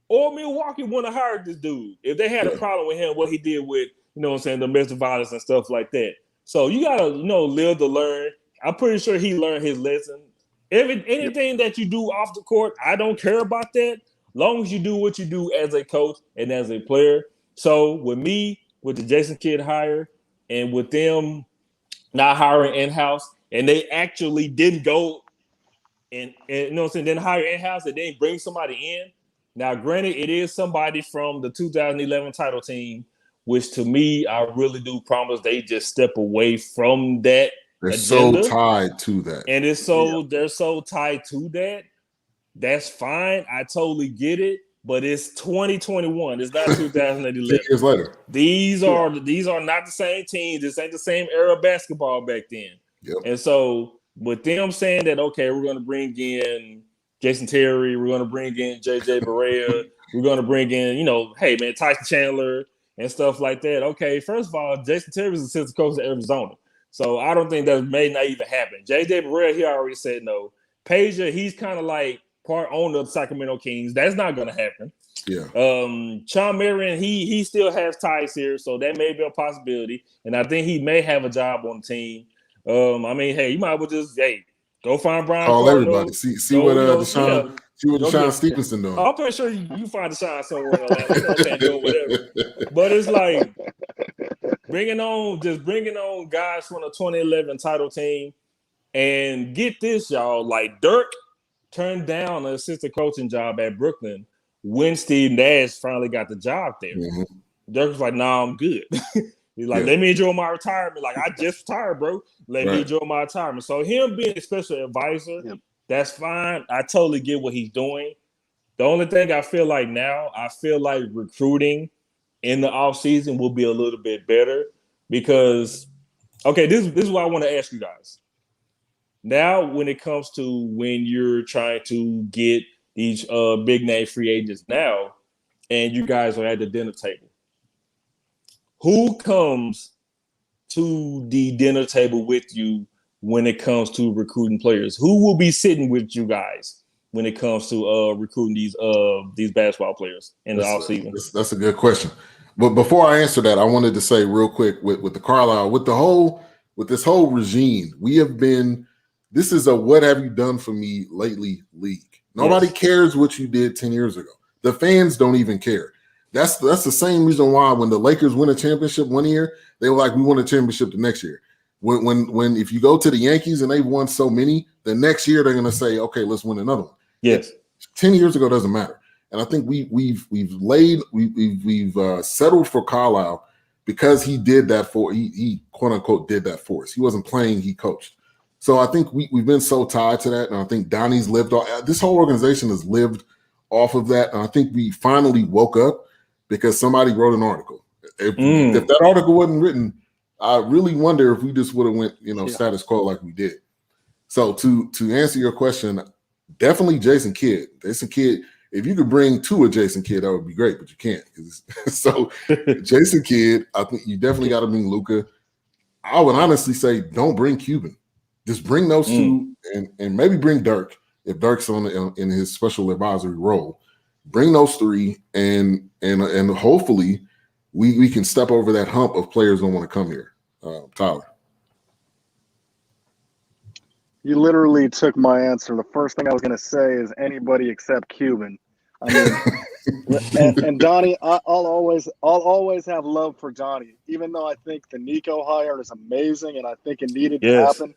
or Milwaukee wouldn't have hired this dude if they had a problem with him, what he did with, you know what I'm saying, domestic violence and stuff like that. So you got to, live to learn. I'm pretty sure he learned his lesson. Anything that you do off the court, I don't care about that. Long as you do what you do as a coach and as a player. So with me, with the Jason Kidd hire, and with them not hiring in-house, and they actually didn't go and you know what I'm saying, didn't hire in-house, and then bring somebody in. Now, granted, it is somebody from the 2011 title team, which to me, I really do promise they just step away from that. They're agenda. So tied to that. And they're so tied to that. That's fine. I totally get it. But it's 2021. It's not 2011. 10 years later. These are not the same teams. This ain't the same era of basketball back then. Yep. And so with them saying that, okay, we're going to bring in Jason Terry, we're going to bring in JJ Barea, we're going to bring in, hey, man, Tyson Chandler and stuff like that. Okay, first of all, Jason Terry was assistant coach at Arizona. So I don't think that may not even happen. JJ Barea, he already said no. Peja, he's kind of like part owner of the Sacramento Kings. That's not going to happen. Yeah. Sean Marion, he still has ties here, so that may be a possibility. And I think he may have a job on the team. Hey, you might as well just go find Brian. Call everybody. See what Deshaun Stevenson doing. I'm pretty sure you find Deshaun somewhere else. Doing whatever. But it's like bringing on guys from the 2011 title team, and get this, y'all. Like Dirk turned down an assistant coaching job at Brooklyn when Steve Nash finally got the job there. Mm-hmm. Dirk was like, "Nah, I'm good." He's like, "Let me enjoy my retirement. Like, I just retired, bro. Let me enjoy my retirement." So him being a special advisor, that's fine. I totally get what he's doing. The only thing I feel like now, recruiting in the offseason will be a little bit better because, okay, this is what I want to ask you guys. Now, when it comes to when you're trying to get these big name free agents now, and you guys are at the dinner table, who comes to the dinner table with you when it comes to recruiting players? Who will be sitting with you guys when it comes to recruiting these basketball players in the offseason? That's a good question. But before I answer that, I wanted to say real quick with the Carlisle, with this whole regime, we have been. This is a what have you done for me lately league. Nobody cares what you did 10 years ago. The fans don't even care. That's the same reason why when the Lakers win a championship one year, they were like, we won a championship the next year. When if you go to the Yankees and they've won so many, the next year they're going to say, okay, let's win another one. Yes. 10 years ago doesn't matter. And I think we've settled for Carlisle because he did that he quote unquote did that for us. He wasn't playing, he coached. So I think we've been so tied to that, and I think Donnie's lived off. This whole organization has lived off of that, and I think we finally woke up because somebody wrote an article. If that article wasn't written, I really wonder if we just would have went, status quo like we did. So to answer your question, definitely Jason Kidd. Jason Kidd. If you could bring two of Jason Kidd, that would be great, but you can't. So Jason Kidd, I think you definitely got to bring Luka. I would honestly say don't bring Cuban. Just bring those two and maybe bring Dirk if Dirk's in his special advisory role. Bring those three and hopefully we can step over that hump of players don't want to come here. Tyler. You literally took my answer. The first thing I was going to say is anybody except Cuban. I mean, and Donnie, I'll always have love for Donnie, even though I think the Nico hire is amazing and I think it needed to happen.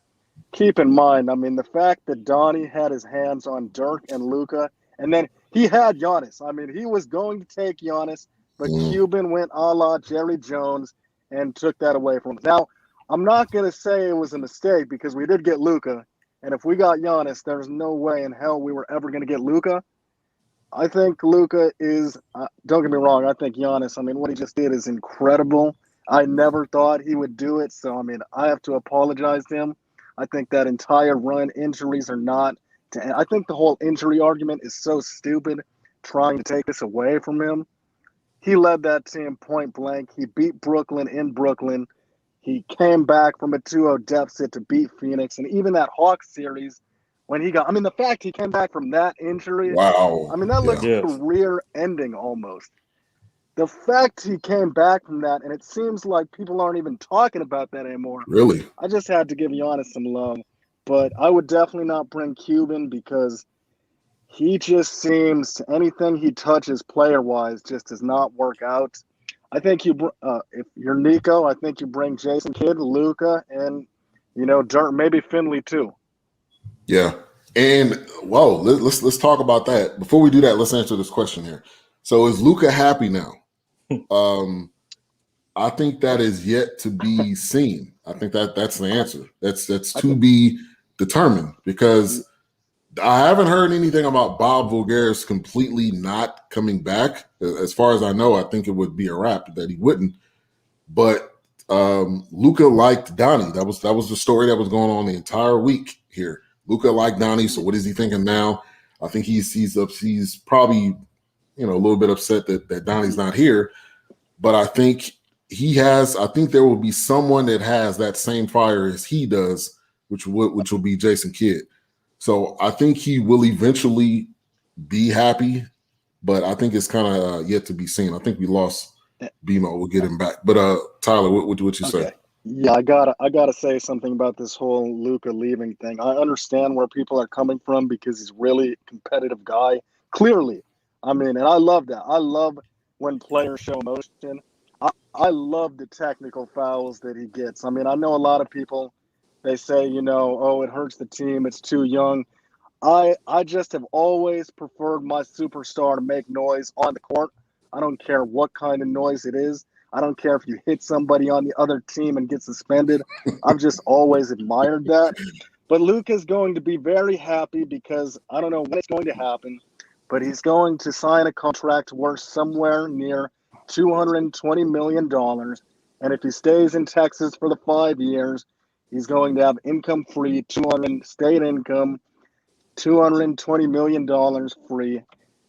Keep in mind, I mean, the fact that Donnie had his hands on Dirk and Luka, and then he had Giannis. I mean, he was going to take Giannis, but Cuban went a la Jerry Jones and took that away from him. Now, I'm not going to say it was a mistake because we did get Luka, and if we got Giannis, there's no way in hell we were ever going to get Luka. I think Luka is, don't get me wrong, I think Giannis, I mean, what he just did is incredible. I never thought he would do it, so, I mean, I have to apologize to him. I think that entire run, injuries or not, I think the whole injury argument is so stupid, trying to take this away from him. He led that team point blank. He beat Brooklyn in Brooklyn. He came back from a 2-0 deficit to beat Phoenix. And even that Hawks series, when he got – I mean, the fact he came back from that injury, Wow. I mean, that looked Yeah. career-ending almost. The fact he came back from that, and it seems like people aren't even talking about that anymore. Really? I just had to give Giannis some love. But I would definitely not bring Cuban because he just seems anything he touches player-wise just does not work out. I think if you're Nico, I think you bring Jason Kidd, Luka, and Dirt, maybe Finley too. Yeah. And let's talk about that. Before we do that, let's answer this question here. So is Luka happy now? I think that is yet to be seen. I think that's the answer. That's to be determined because I haven't heard anything about Bob Voulgaris completely not coming back. As far as I know, I think it would be a wrap that he wouldn't. But Luka liked Donnie. That was the story that was going on the entire week here. Luka liked Donnie. So what is he thinking now? I think he's probably a little bit upset that Donnie's not here. But I think I think there will be someone that has that same fire as he does, which will be Jason Kidd. So I think he will eventually be happy, but I think it's kind of yet to be seen. I think we lost BMO. We'll get him back. But Tyler, what you say? Yeah, I gotta say something about this whole Luka leaving thing. I understand where people are coming from because he's really a competitive guy. Clearly, I mean, and I love that. I love when players show emotion. I love the technical fouls that he gets. I mean, I know a lot of people. They say, oh, it hurts the team. It's too young. I just have always preferred my superstar to make noise on the court. I don't care what kind of noise it is. I don't care if you hit somebody on the other team and get suspended. I've just always admired that. But Luka's going to be very happy because I don't know when it's going to happen, but he's going to sign a contract worth somewhere near $220 million. And if he stays in Texas for the 5 years, he's going to have income-free, state income, $220 million free.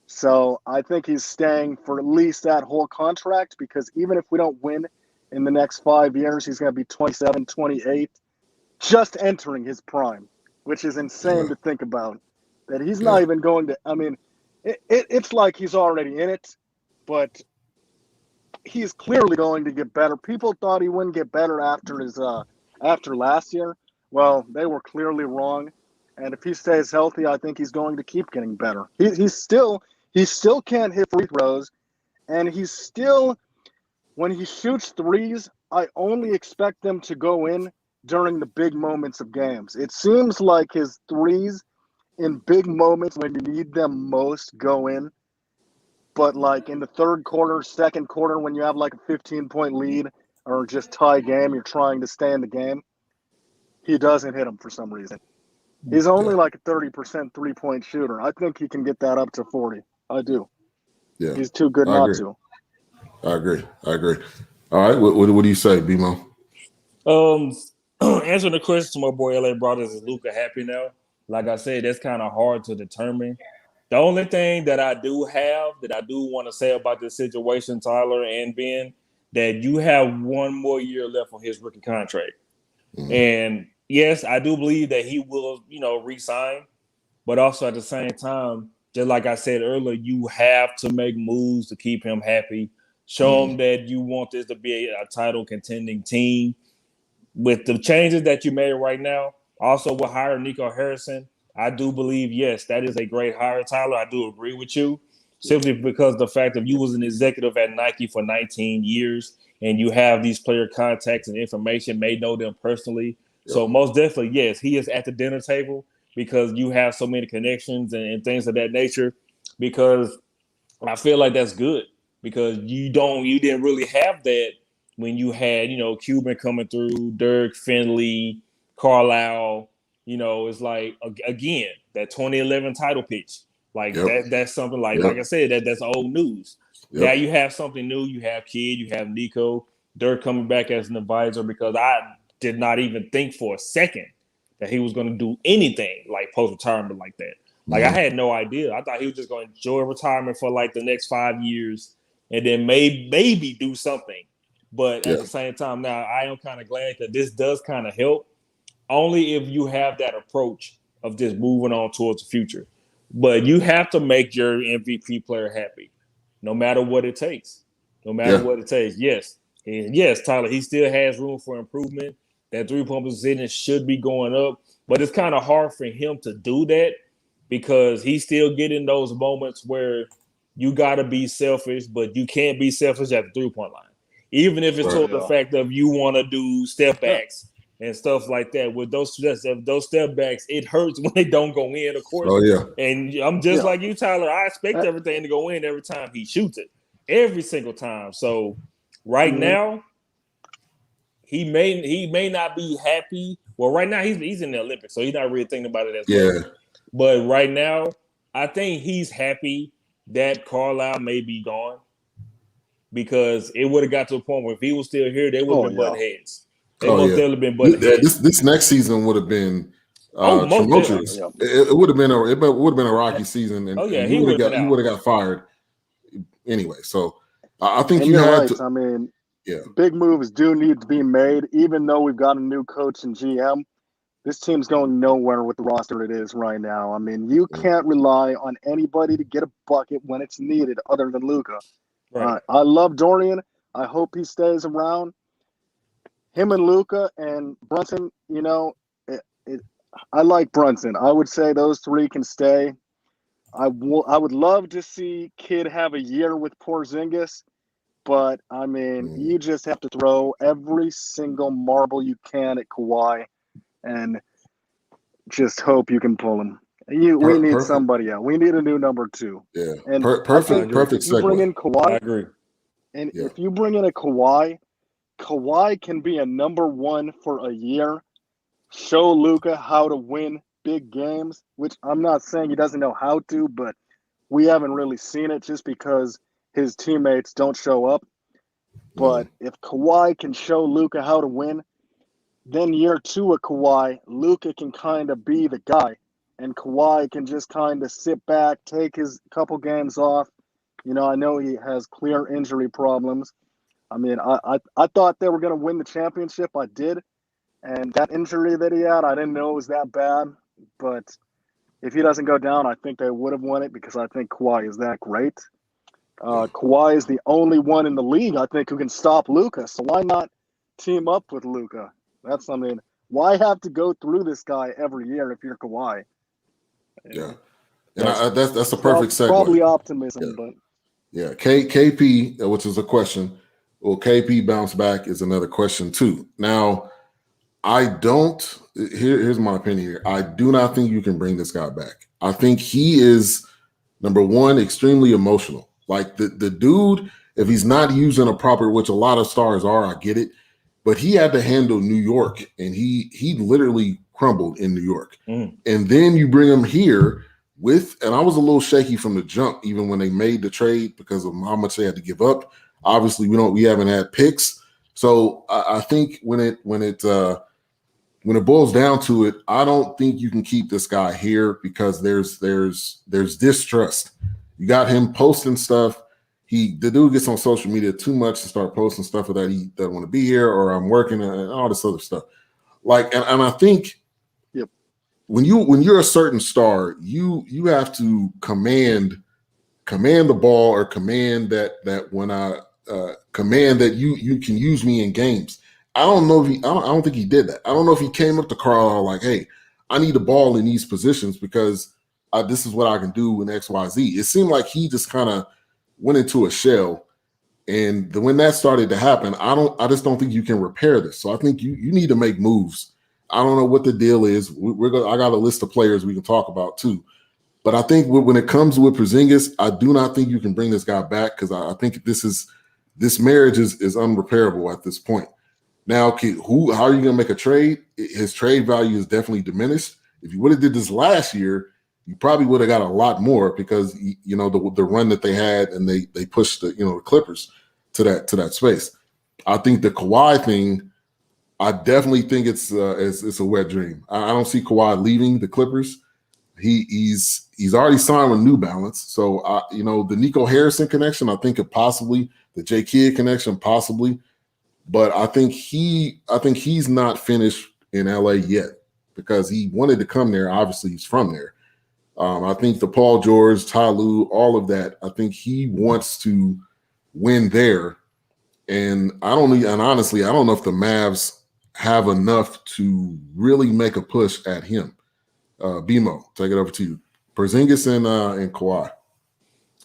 So I think he's staying for at least that whole contract because even if we don't win in the next 5 years, he's going to be 27, 28, just entering his prime, which is insane to think about. That he's not even going to – I mean, it's like he's already in it, but he's clearly going to get better. People thought he wouldn't get better after last year. Well, they were clearly wrong. And if he stays healthy, I think he's going to keep getting better. He still can't hit free throws, and he's still, when he shoots threes, I only expect them to go in during the big moments of games. It seems like his threes in big moments when you need them most go in. But like in the third quarter, second quarter, when you have like a 15-point lead or just tie game, you're trying to stay in the game, he doesn't hit them for some reason. He's only like a 30% three-point shooter. I think he can get that up to 40. I do. Yeah, he's too good not to. I agree. All right, what do you say, BMO? Answering the question to my boy LA Brothers, is Luka happy now? Like I said, that's kind of hard to determine. The only thing that I do want to say about this situation, Tyler and Ben, that you have one more year left on his rookie contract. Mm-hmm. And yes, I do believe that he will, re-sign. But also at the same time, just like I said earlier, you have to make moves to keep him happy. Show him that you want this to be a title contending team. With the changes that you made right now, also with hiring Nico Harrison, I do believe, yes, that is a great hire, Tyler. I do agree with you. Simply because the fact that you was an executive at Nike for 19 years and you have these player contacts and information, may know them personally. Yep. So most definitely, yes, he is at the dinner table because you have so many connections and things of that nature. Because I feel like that's good because you didn't really have that when you had, Cuban coming through, Dirk, Finley, Carlisle. It's like, again, that 2011 title pitch. Like that's something like I said, that's old news. Yep. Now you have something new. You have Kidd, you have Nico, Dirk coming back as an advisor because I did not even think for a second that he was going to do anything like post-retirement like that. Like, I had no idea. I thought he was just going to enjoy retirement for like the next 5 years and then maybe do something. But at the same time, now I am kind of glad that this does kind of help, only if you have that approach of just moving on towards the future. But you have to make your MVP player happy, no matter what it takes. No matter what it takes. Yes. And yes, Tyler, he still has room for improvement. That three-point percentage should be going up. But it's kind of hard for him to do that because he's still getting those moments where you got to be selfish, but you can't be selfish at the three-point line. Even if it's toward the fact of you want to do step backs and stuff like that. With those step backs, it hurts when they don't go in, of course. Oh, yeah. And I'm just like you, Tyler. I expect everything to go in every time he shoots it. Every single time. So right now, he may not be happy. Well, right now he's in the Olympics, so he's not really thinking about it as much. But right now, I think he's happy that Carlisle may be gone because it would have got to a point where if he was still here, they would have been butting heads. They would have been butting heads. This next season would have been tumultuous. It would have been a rocky season, and he would have got fired anyway. So I think you had to. I mean, big moves do need to be made, even though we've got a new coach and GM. This team's going nowhere with the roster it is right now. I mean, you can't rely on anybody to get a bucket when it's needed other than Luka. Right. I love Dorian. I hope he stays around. Him and Luka and Brunson, I like Brunson. I would say those three can stay. I would love to see Kid have a year with Porzingis, but, I mean, you just have to throw every single marble you can at Kawhi and just hope you can pull him. We need somebody else. We need a new number two. Yeah, and perfect segue. You bring in Kawhi, I agree. And if you bring in a Kawhi can be a number one for a year, show Luka how to win big games, which I'm not saying he doesn't know how to, but we haven't really seen it just because his teammates don't show up. But if Kawhi can show Luka how to win, then year two of Kawhi, Luka can kind of be the guy. And Kawhi can just kind of sit back, take his couple games off. I know he has clear injury problems. I mean, I thought they were going to win the championship. I did. And that injury that he had, I didn't know it was that bad. But if he doesn't go down, I think they would have won it because I think Kawhi is that great. Kawhi is the only one in the league, I think, who can stop Luka. So why not team up with Luka? Why have to go through this guy every year if you're Kawhi? Yeah. And that's a perfect segue. Probably optimism, but. Yeah, KP, which is a question. Will KP bounce back is another question too. Now, here's my opinion here. I do not think you can bring this guy back. I think he is, number one, extremely emotional. Like the dude, if he's not using a proper, which a lot of stars are, I get it, but he had to handle New York, and he literally crumbled in New York. And then you bring him here and I was a little shaky from the jump, even when they made the trade because of how much they had to give up. Obviously, we haven't had picks, so I think when it boils down to it, I don't think you can keep this guy here because there's distrust. You got him posting stuff. The dude gets on social media too much to start posting stuff that he doesn't want to be here, or I'm working and all this other stuff. Like, and I think when you're a certain star, you have to command the ball, or command that when I command that you can use me in games. I don't think he did that. I don't know if he came up to Carlisle like, hey, I need the ball in these positions because this is what I can do in XYZ. It seemed like he just kind of went into a shell, and when that started to happen, I just don't think you can repair this. So I think you need to make moves. I don't know what the deal is. I got a list of players we can talk about too. But I think when it comes with Porzingis, I do not think you can bring this guy back because I think this marriage is unrepairable at this point. Now, how are you going to make a trade? His trade value is definitely diminished. If you would have did this last year, you probably would have got a lot more because the run that they had, and they pushed the Clippers to that space. I think the Kawhi thing, I definitely think it's a wet dream. I don't see Kawhi leaving the Clippers. He's already signed with New Balance, so the Nico Harrison connection, I think it possibly, the J Kidd connection possibly, but I think he's not finished in LA yet because he wanted to come there. Obviously, he's from there. I think the Paul George, Ty Lue, all of that. I think he wants to win there, and honestly, I don't know if the Mavs have enough to really make a push at him. BMO, take it over to you. Porzingis and Kawhi.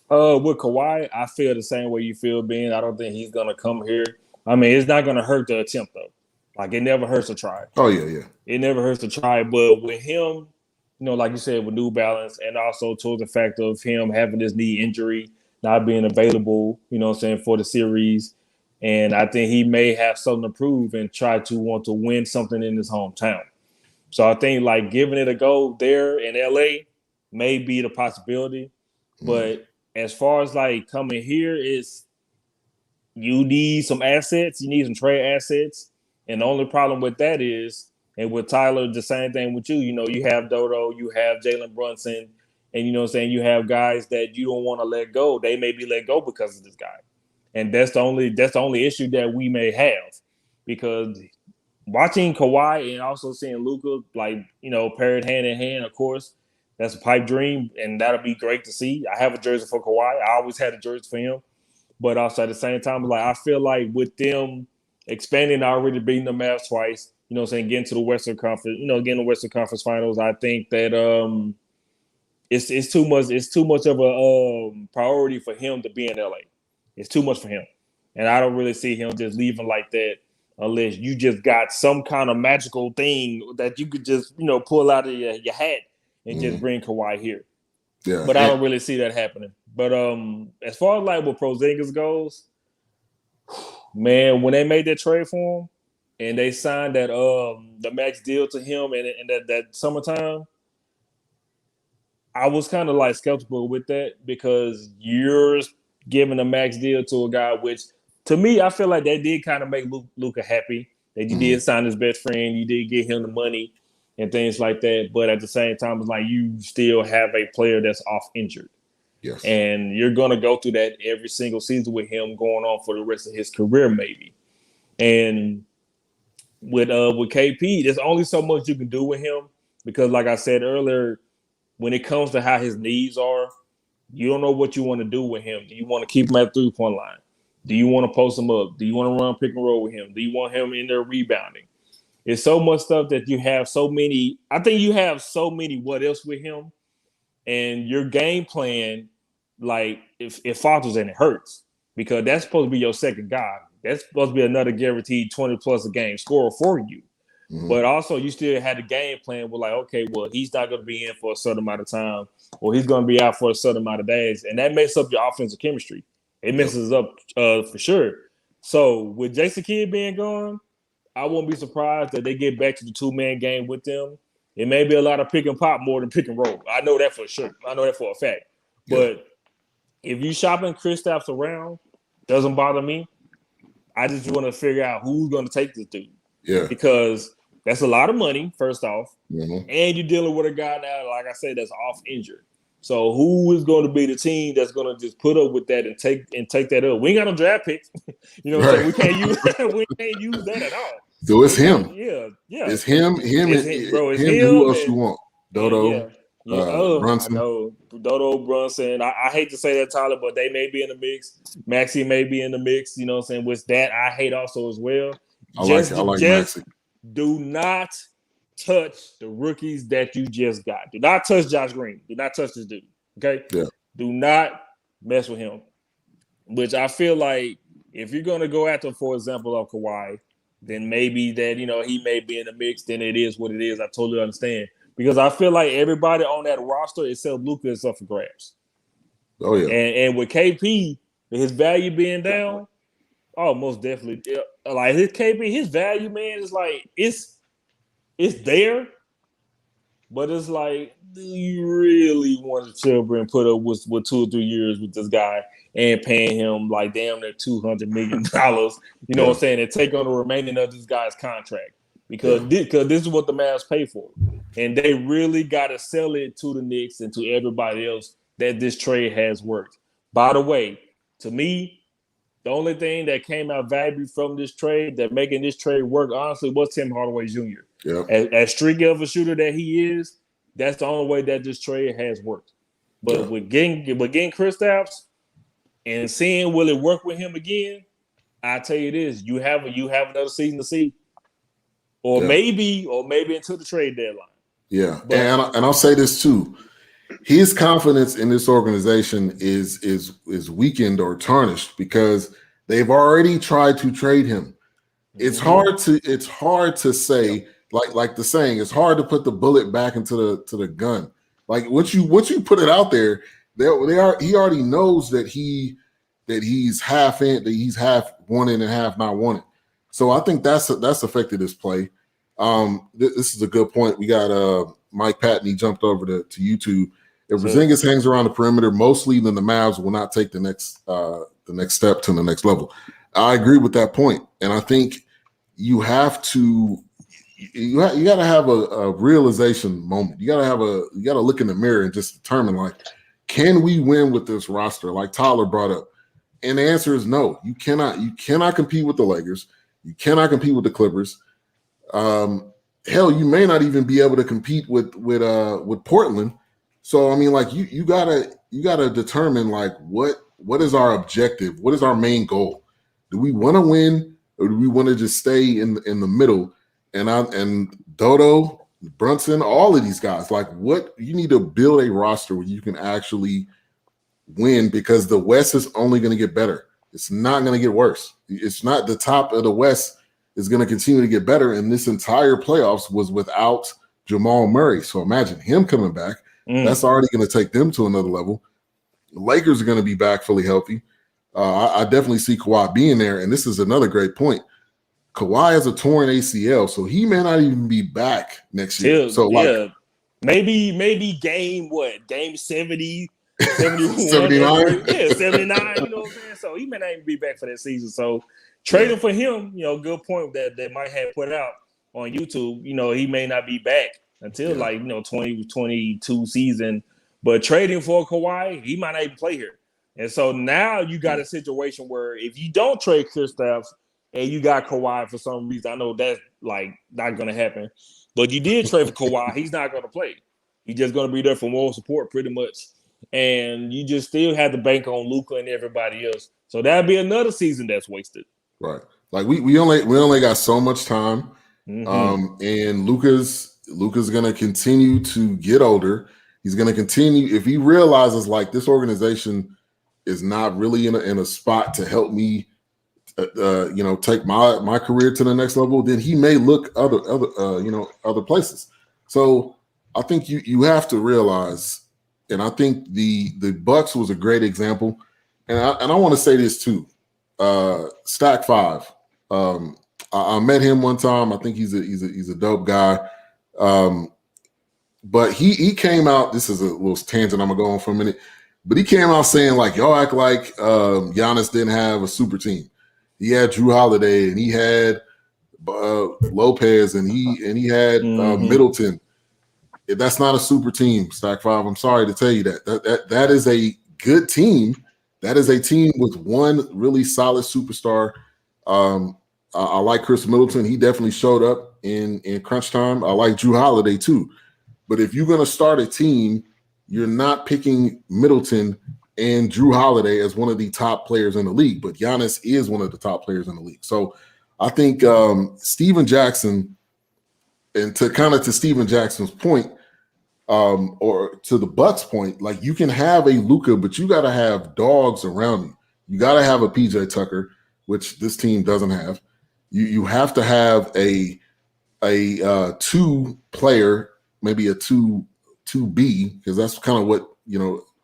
With Kawhi, I feel the same way you feel, Ben. I don't think he's gonna come here. I mean, it's not gonna hurt to attempt though. Like it never hurts to try. Oh yeah. It never hurts to try. But with him, like you said, with New Balance, and also towards the fact of him having this knee injury, not being available, for the series. And I think he may have something to prove and try to want to win something in his hometown. So I think like giving it a go there in LA may be the possibility. But as far as like coming here, you need some assets, you need some trade assets. And the only problem with that is, and with Tyler, the same thing with you, you have Dodo, you have Jalen Brunson, and you have guys that you don't want to let go. They may be let go because of this guy. And that's the only issue that we may have, because watching Kawhi and also seeing Luka, paired hand in hand, of course, that's a pipe dream, and that'll be great to see. I have a jersey for Kawhi. I always had a jersey for him. But also at the same time, I feel like with them expanding, already beating the Mavs twice, getting to the Western Conference, getting the Western Conference Finals, I think that it's too much of a priority for him to be in LA. It's too much for him. And I don't really see him just leaving like that unless you just got some kind of magical thing that you could just, pull out of your hat and just bring Kawhi here. Yeah. But I don't really see that happening. But as far as like what Porzingis goes, man, when they made that trade for him and they signed that the max deal to him and that summertime, I was kind of like skeptical with that, because you're giving a max deal to a guy, which to me, I feel like they did kind of make Luka happy. That you did sign his best friend, you did get him the money and things like that. But at the same time, it's like you still have a player that's off injured. Yes. And you're going to go through that every single season with him going on for the rest of his career, maybe. And with KP, there's only so much you can do with him, because like I said earlier, when it comes to how his needs are, you don't know what you want to do with him. Do you want to keep him at the 3-point line? Do you want to post him up? Do you want to run pick and roll with him? Do you want him in there rebounding? It's so much stuff that you have so many. I think you have so many what else with him, and your game plan, like if it falters and it hurts, because that's supposed to be your second guy. That's supposed to be another guaranteed 20 plus a game scorer for you. But also you still had a game plan with like, okay, well, he's not going to be in for a certain amount of time, or he's going to be out for a certain amount of days. And that messes up your offensive chemistry. It messes up for sure. So with Jason Kidd being gone, I won't be surprised that they get back to the 2-man game with them. It may be a lot of pick and pop more than pick and roll. I know that for sure. I know that for a fact. Yeah. But if you shopping Kristaps around, doesn't bother me. I just want to figure out who's going to take this dude. Yeah. Because that's a lot of money, first off. And you're dealing with a guy now, like I said, that's off injured. So who is going to be the team that's going to just put up with that and take that up? We ain't got no draft picks. You know what I'm saying? We can't use that at all. So it's him. Yeah. It's him. Bro, it's him. him. Who else you want? Dodo. Brunson. I know. Dodo, Brunson. I hate to say that, Tyler, but they may be in the mix. Maxey may be in the mix. You know what I'm saying? Which that I hate also as well. I like Maxey. Do not touch the rookies that you just got. Do not touch Josh Green. Do not touch this dude. Okay? Yeah. Do not mess with him. Which I feel like if you're going to go after, for example, of Kawhi, then maybe that, he may be in the mix. Then it is what it is. I totally understand. Because I feel like everybody on that roster except Luka is up for grabs. Oh, yeah. And with KP, his value being down, oh, most definitely. Like his KP, his value, man, is like it's there, But it's like, do you really want to chill and put up with 2 or 3 years with this guy and paying him like damn near $200 million? You know what I'm saying? And take on the remaining of this guy's contract because this is what the Mavs pay for, and they really got to sell it to the Knicks and to everybody else that this trade has worked. By the way, to me, the only thing that came out valuable from this trade that making this trade work, honestly, was Tim Hardaway Jr. Yeah. As streaky of a shooter that he is, that's the only way that this trade has worked. But with getting Kristaps and seeing will it work with him again, I tell you this: you have another season to see, or maybe until the trade deadline. Yeah, and I'll say this too: his confidence in this organization is weakened or tarnished because they've already tried to trade him. It's hard to say. Like the saying, it's hard to put the bullet back into the gun. Like once you put it out there, he already knows that he's half in, that he's half wanted and half not wanted. So I think that's affected his play. This is a good point. We got Mike Patton. He jumped over to YouTube. If Porzingis hangs around the perimeter mostly, then the Mavs will not take the next step to the next level. I agree with that point, and I think you have to. You got to have a realization moment. You got to look in the mirror and just determine, like, can we win with this roster? Like Tyler brought up, and the answer is no. You cannot compete with the Lakers. You cannot compete with the Clippers. Hell, you may not even be able to compete with Portland. So I mean, like you gotta determine like what is our objective? What is our main goal? Do we want to win or do we want to just stay in the middle? And Dodo, Brunson, all of these guys, like what you need to build a roster where you can actually win because the West is only going to get better. It's not going to get worse. It's not the top of the West is going to continue to get better. And this entire playoffs was without Jamal Murray. So imagine him coming back. That's already going to take them to another level. The Lakers are going to be back fully healthy. I definitely see Kawhi being there. And this is another great point. Kawhi has a torn ACL, so he may not even be back next year. So maybe game 70, 71, 79? 79, you know what I'm saying? So he may not even be back for that season. So trading for him, good point that Mike had put out on YouTube, he may not be back until 2022 season. But trading for Kawhi, he might not even play here. And so now you got a situation where if you don't trade Kristaps, and you got Kawhi for some reason. I know that's like not going to happen. But you did trade for Kawhi. He's not going to play. He's just going to be there for moral support pretty much. And you just still have to bank on Luka and everybody else. So that'd be another season that's wasted. Right. Like we only got so much time. And Luka's going to continue to get older. He's going to continue. If he realizes like this organization is not really in a spot to help me take my career to the next level, then he may look other places. So I think you have to realize, and I think the Bucks was a great example. And I want to say this too. Stack 5. I met him one time. I think he's a dope guy. But he came out. This is a little tangent I'm gonna go on for a minute. But he came out saying like, y'all act like Giannis didn't have a super team. He had Drew Holiday and he had Lopez and he had Middleton. That's not a super team, Stack 5. I'm sorry to tell you that. That is a good team. That is a team with one really solid superstar. I like Chris Middleton. He definitely showed up in crunch time. I like Drew Holiday too. But if you're going to start a team, you're not picking Middleton and Drew Holiday as one of the top players in the league, but Giannis is one of the top players in the league. So I think Steven Jackson, and to Steven Jackson's point, or to the Bucks' point, like you can have a Luka, but you got to have dogs around you. You got to have a PJ Tucker, which this team doesn't have. You have to have a 2-player, maybe a 2B, because that's kind of what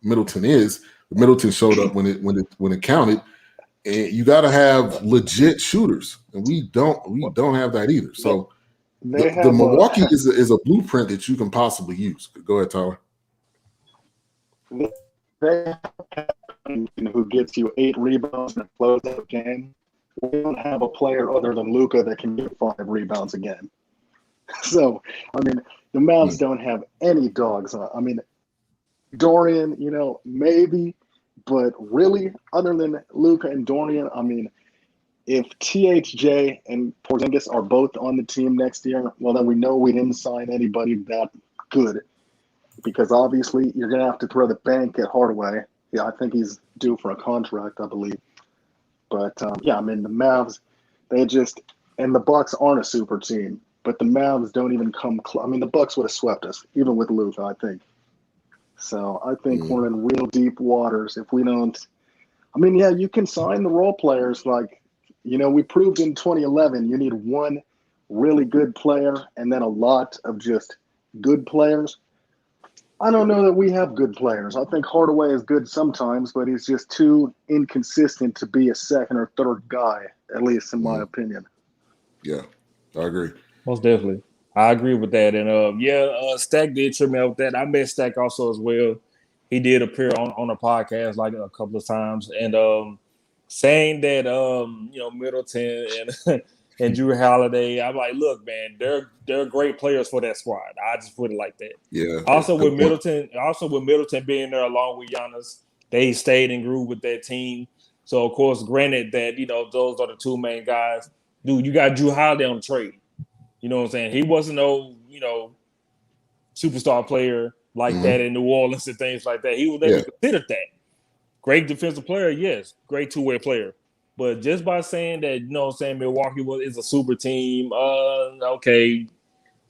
Middleton is. Middleton showed up when it counted, and you got to have legit shooters, and we don't have that either. So The Milwaukee is a blueprint that you can possibly use. Go ahead, Tyler. They have who gets you 8 rebounds in a closeout game. We don't have a player other than Luka that can get 5 rebounds a game. So, I mean, the Mavs don't have any dogs. I mean, Dorian, maybe, but really, other than Luka and Dorian, I mean, if THJ and Porzingis are both on the team next year, well, then we know we didn't sign anybody that good, because obviously you're going to have to throw the bank at Hardaway. Yeah, I think he's due for a contract, I believe. But, I mean, the Mavs, and the Bucks aren't a super team, but the Mavs don't even come close. I mean, the Bucks would have swept us, even with Luka, I think. So I think we're in real deep waters if we don't. I mean, yeah, you can sign the role players. Like, we proved in 2011 you need one really good player and then a lot of just good players. I don't know that we have good players. I think Hardaway is good sometimes, but he's just too inconsistent to be a second or third guy, at least in my opinion. Yeah, I agree. Most definitely. I agree with that. And Stack did trip me out with that. I met Stack also as well. He did appear on a podcast like a couple of times. And saying that Middleton and Drew Holiday, I'm like, look, man, they're great players for that squad. I just put it like that. Yeah. Also with Middleton being there along with Giannis, they stayed and grew with that team. So of course, granted that those are the 2 main guys. Dude, you got Drew Holiday on the trade. You know what I'm saying? He wasn't no superstar player like that in New Orleans and things like that. He was never considered that. Great defensive player, yes. Great 2-way player. But just by saying that, Milwaukee is a super team, okay,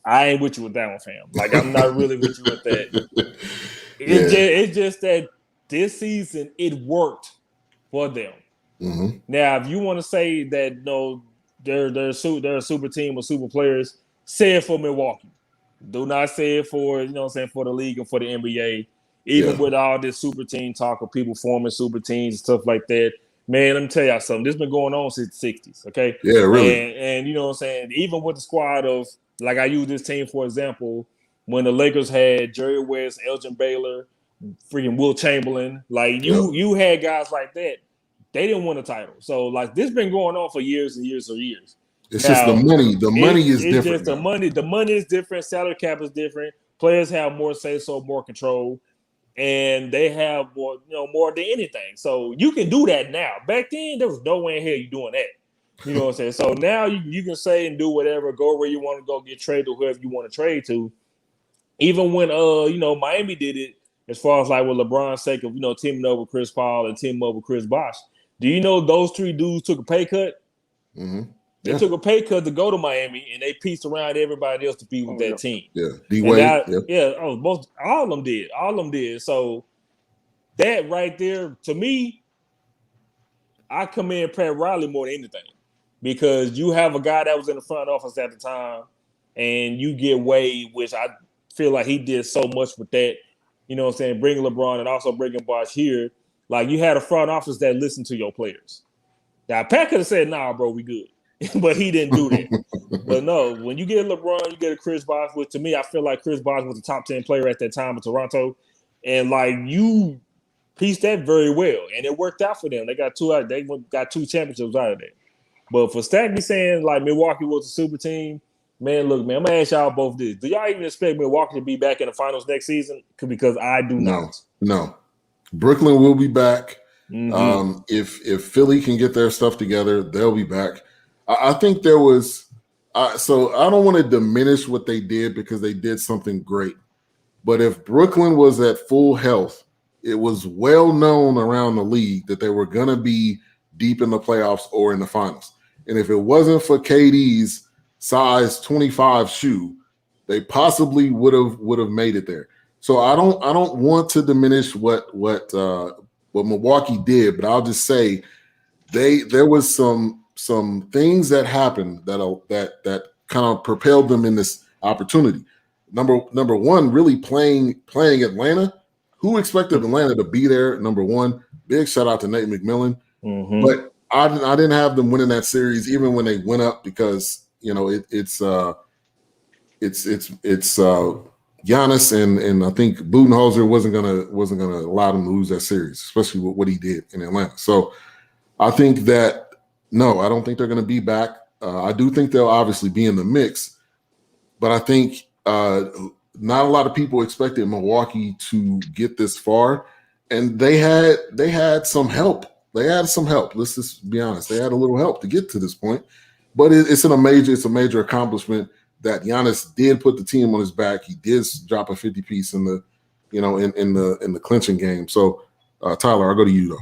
I ain't with you with that one, fam. Like, I'm not really with you with that. It's just that this season, it worked for them. Mm-hmm. Now, if you want to say that, they're a super team with super players, say it for Milwaukee. Do not say it for, for the league and for the NBA. Even with all this super team talk of people forming super teams and stuff like that. Man, let me tell y'all something. This has been going on since the 60s, okay? Yeah, really. And you know what I'm saying? Even with the squad of, like I use this team for example, when the Lakers had Jerry West, Elgin Baylor, freaking Will Chamberlain, like you had guys like that. They didn't win a title. So, like, this has been going on for years and years and years. It's just the money. The money is different. Just the money. The money is different. Salary cap is different. Players have more say-so, more control. And they have more, more than anything. So you can do that now. Back then, there was no way in hell you doing that. You know what I'm saying? So now you can say and do whatever, go where you want to go, get traded to whoever you want to trade to. Even when Miami did it, as far as like with LeBron's sake of teaming up with Chris Paul and teaming up with Chris Bosh. Do you know those 3 dudes took a pay cut? Mm-hmm. They took a pay cut to go to Miami, and they pieced around everybody else to be with that team. Yeah, D-Wade. All of them did. All of them did. So that right there, to me, I commend Pat Riley more than anything, because you have a guy that was in the front office at the time, and you get Wade, which I feel like he did so much with that. You know what I'm saying? Bringing LeBron and also bringing Bosh here. Like, you had a front office that listened to your players. Now, Pat could have said, nah, bro, we good. But he didn't do that. But no, when you get LeBron, you get a Chris Bosh, which to me, I feel like Chris Bosh was a top 10 player at that time in Toronto. And, like, you pieced that very well. And it worked out for them. They got 2 championships out of that. But for Stack be saying, like, Milwaukee was a super team, man, look, man, I'm going to ask y'all both this. Do y'all even expect Milwaukee to be back in the finals next season? Because I do not. No. Brooklyn will be back. Mm-hmm. If Philly can get their stuff together, they'll be back. I think there was so I don't want to diminish what they did, because they did something great. But if Brooklyn was at full health, it was well known around the league that they were going to be deep in the playoffs or in the finals. And if it wasn't for KD's size 25 shoe, they possibly would have made it there. So I don't want to diminish what Milwaukee did, but I'll just say there was some things that happened that kind of propelled them in this opportunity. Number one, really playing Atlanta. Who expected Atlanta to be there? Number one, big shout out to Nate McMillan. Mm-hmm. But I didn't have them winning that series even when they went up, because it's it's Giannis and I think Budenholzer wasn't gonna allow them to lose that series, especially with what he did in Atlanta. So I think that no, I don't think they're gonna be back. I do think they'll obviously be in the mix, but I think not a lot of people expected Milwaukee to get this far, and they had some help. They had some help. Let's just be honest. They had a little help to get to this point, but it's a major accomplishment that Giannis did put the team on his back. He did drop a 50 piece in the, in the clinching game. So, Tyler, I'll go to you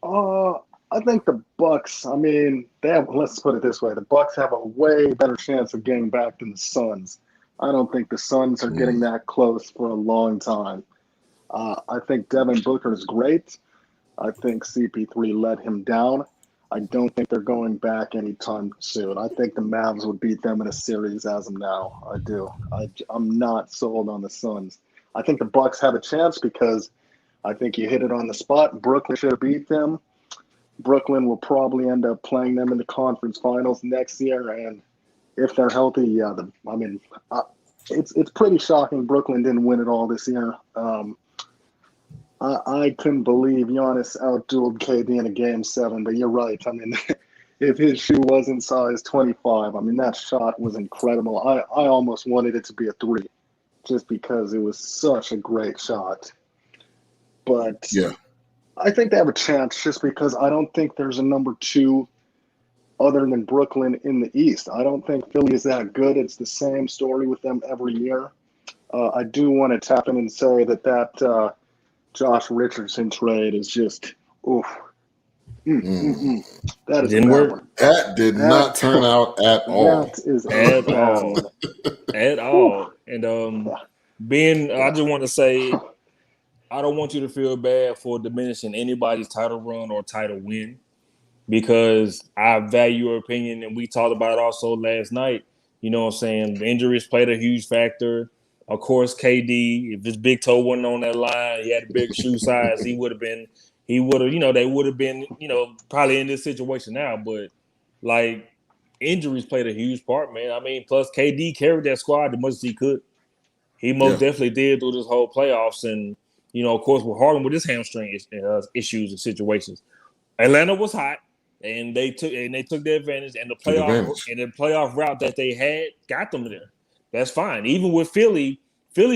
though. I think the Bucks. I mean, let's put it this way: the Bucks have a way better chance of getting back than the Suns. I don't think the Suns are getting that close for a long time. I think Devin Booker is great. I think CP3 let him down. I don't think they're going back anytime soon. I think the Mavs would beat them in a series as of now. I do. I'm not sold on the Suns. I think the Bucks have a chance because I think you hit it on the spot. Brooklyn should have beat them. Brooklyn will probably end up playing them in the conference finals next year, and if they're healthy, it's pretty shocking Brooklyn didn't win it all this year. I couldn't believe Giannis outdueled KD in a Game 7, but you're right. I mean, if his shoe wasn't size 25, I mean, that shot was incredible. I almost wanted it to be a 3 just because it was such a great shot. But though. Yeah. I think they have a chance just because I don't think there's a number 2 other than Brooklyn in the East. I don't think Philly is that good. It's the same story with them every year. I do want to tap in and say that Josh Richardson trade is just, oof. That is Didn't work. one. That did not turn out at all. That is at all. At all. And I just want to say, I don't want you to feel bad for diminishing anybody's title run or title win because I value your opinion, and we talked about it also last night. You know what I'm saying? The injuries played a huge factor. Of course, KD, if his big toe wasn't on that line, he had a big shoe size, they would have been, probably in this situation now. But, like, injuries played a huge part, man. I mean, plus KD carried that squad the much as he could. He most definitely did through this whole playoffs. And, of course, with Harden with his hamstring issues and situations. Atlanta was hot, and they took their advantage. And the playoff route that they had got them there. That's fine. Even with Philly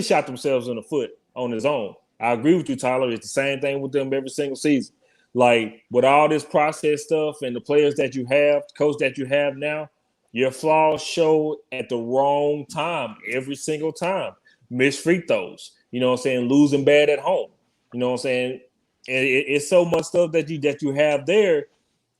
shot themselves in the foot on his own. I agree with you, Tyler. It's the same thing with them every single season. Like, with all this process stuff and the players that you have, the coach that you have now, your flaws show at the wrong time every single time. Missed free throws. You know what I'm saying? Losing bad at home. You know what I'm saying? And it's so much stuff that you have there,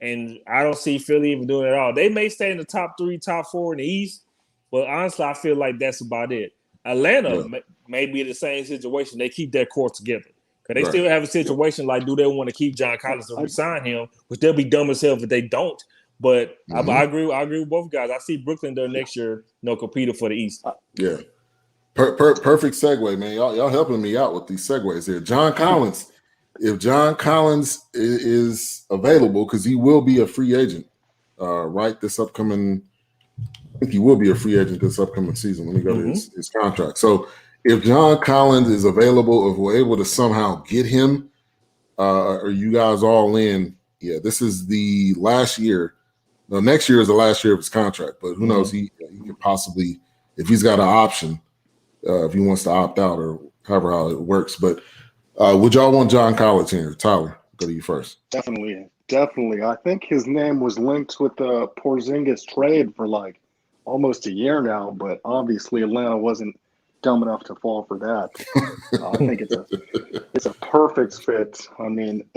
and I don't see Philly even doing it at all. They may stay in the top 3, top 4 in the East, but honestly, I feel like that's about it. Atlanta may be in the same situation. They keep their core together. Because they still have a situation like, do they want to keep John Collins and resign him? Which they'll be dumb as hell if they don't. But I agree with both guys. I see Brooklyn there next year, competing for the East. Yeah. Perfect segue, man. Y'all helping me out with these segues here. John Collins. If John Collins is available, because he will be a free agent, right? This upcoming, I think he will be a free agent this upcoming season. Let me go to his contract. So if John Collins is available, if we're able to somehow get him, are you guys all in? Yeah, this is the last year. No, next year is the last year of his contract, but who knows? He could possibly, if he's got an option, if he wants to opt out or how it works. But would y'all want John Collins here? Tyler, go to you first. Definitely. I think his name was linked with the Porzingis trade for like almost a year now, but obviously Atlanta wasn't dumb enough to fall for that. I think it's a perfect fit. I mean,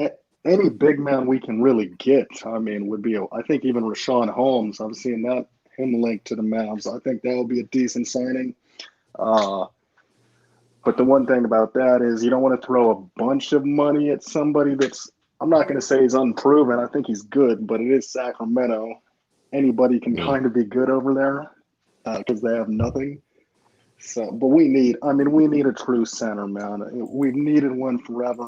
any big man we can really get, I mean, would be. I think even Rashawn Holmes. I've seen him linked to the Mavs. I think that would be a decent signing. But the one thing about that is you don't want to throw a bunch of money at somebody that's, I'm not going to say he's unproven. I think he's good, but it is Sacramento. Anybody can kind of be good over there because they have nothing. So, but we need a true center, man. We've needed one forever.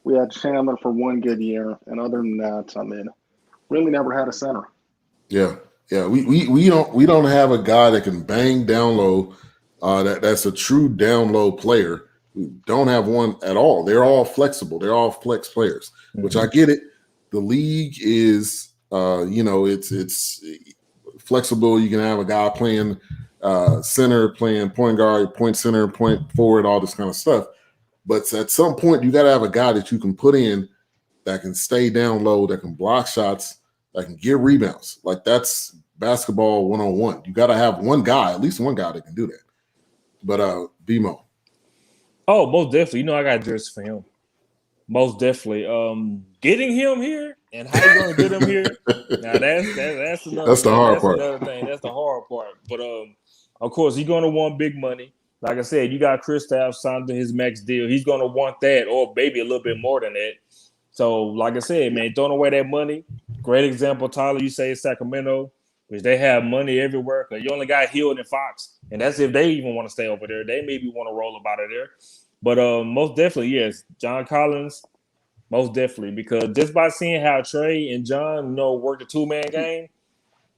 We had Chandler for one good year, and other than that, I mean, really never had a center. Yeah. Yeah, we don't have a guy that can bang down low. That's a true down low player. We don't have one at all. They're all flexible. They're all flex players, which I get it. The league is, it's flexible. You can have a guy playing center, playing point guard, point center, point forward, all this kind of stuff. But at some point, you got to have a guy that you can put in that can stay down low, that can block shots, that can get rebounds. Like that's basketball 101. You got to have one guy, at least one guy that can do that. But BMO. Oh, most definitely. You know, I got a jersey for him. Most definitely. Getting him here and how you gonna get him here? Now that's another. That's the hard part. Another thing. That's the hard part. But of course, he's gonna want big money. Like I said, you got Kristaps signed to his max deal. He's gonna want that, or maybe a little bit more than that. So, like I said, man, throwing away that money. Great example, Tyler. You say Sacramento, which they have money everywhere. Because you only got Hill and Fox, and that's if they even want to stay over there. They maybe want to roll up out of there. But most definitely, yes, John Collins, most definitely. Because just by seeing how Trey and John, work the two-man game,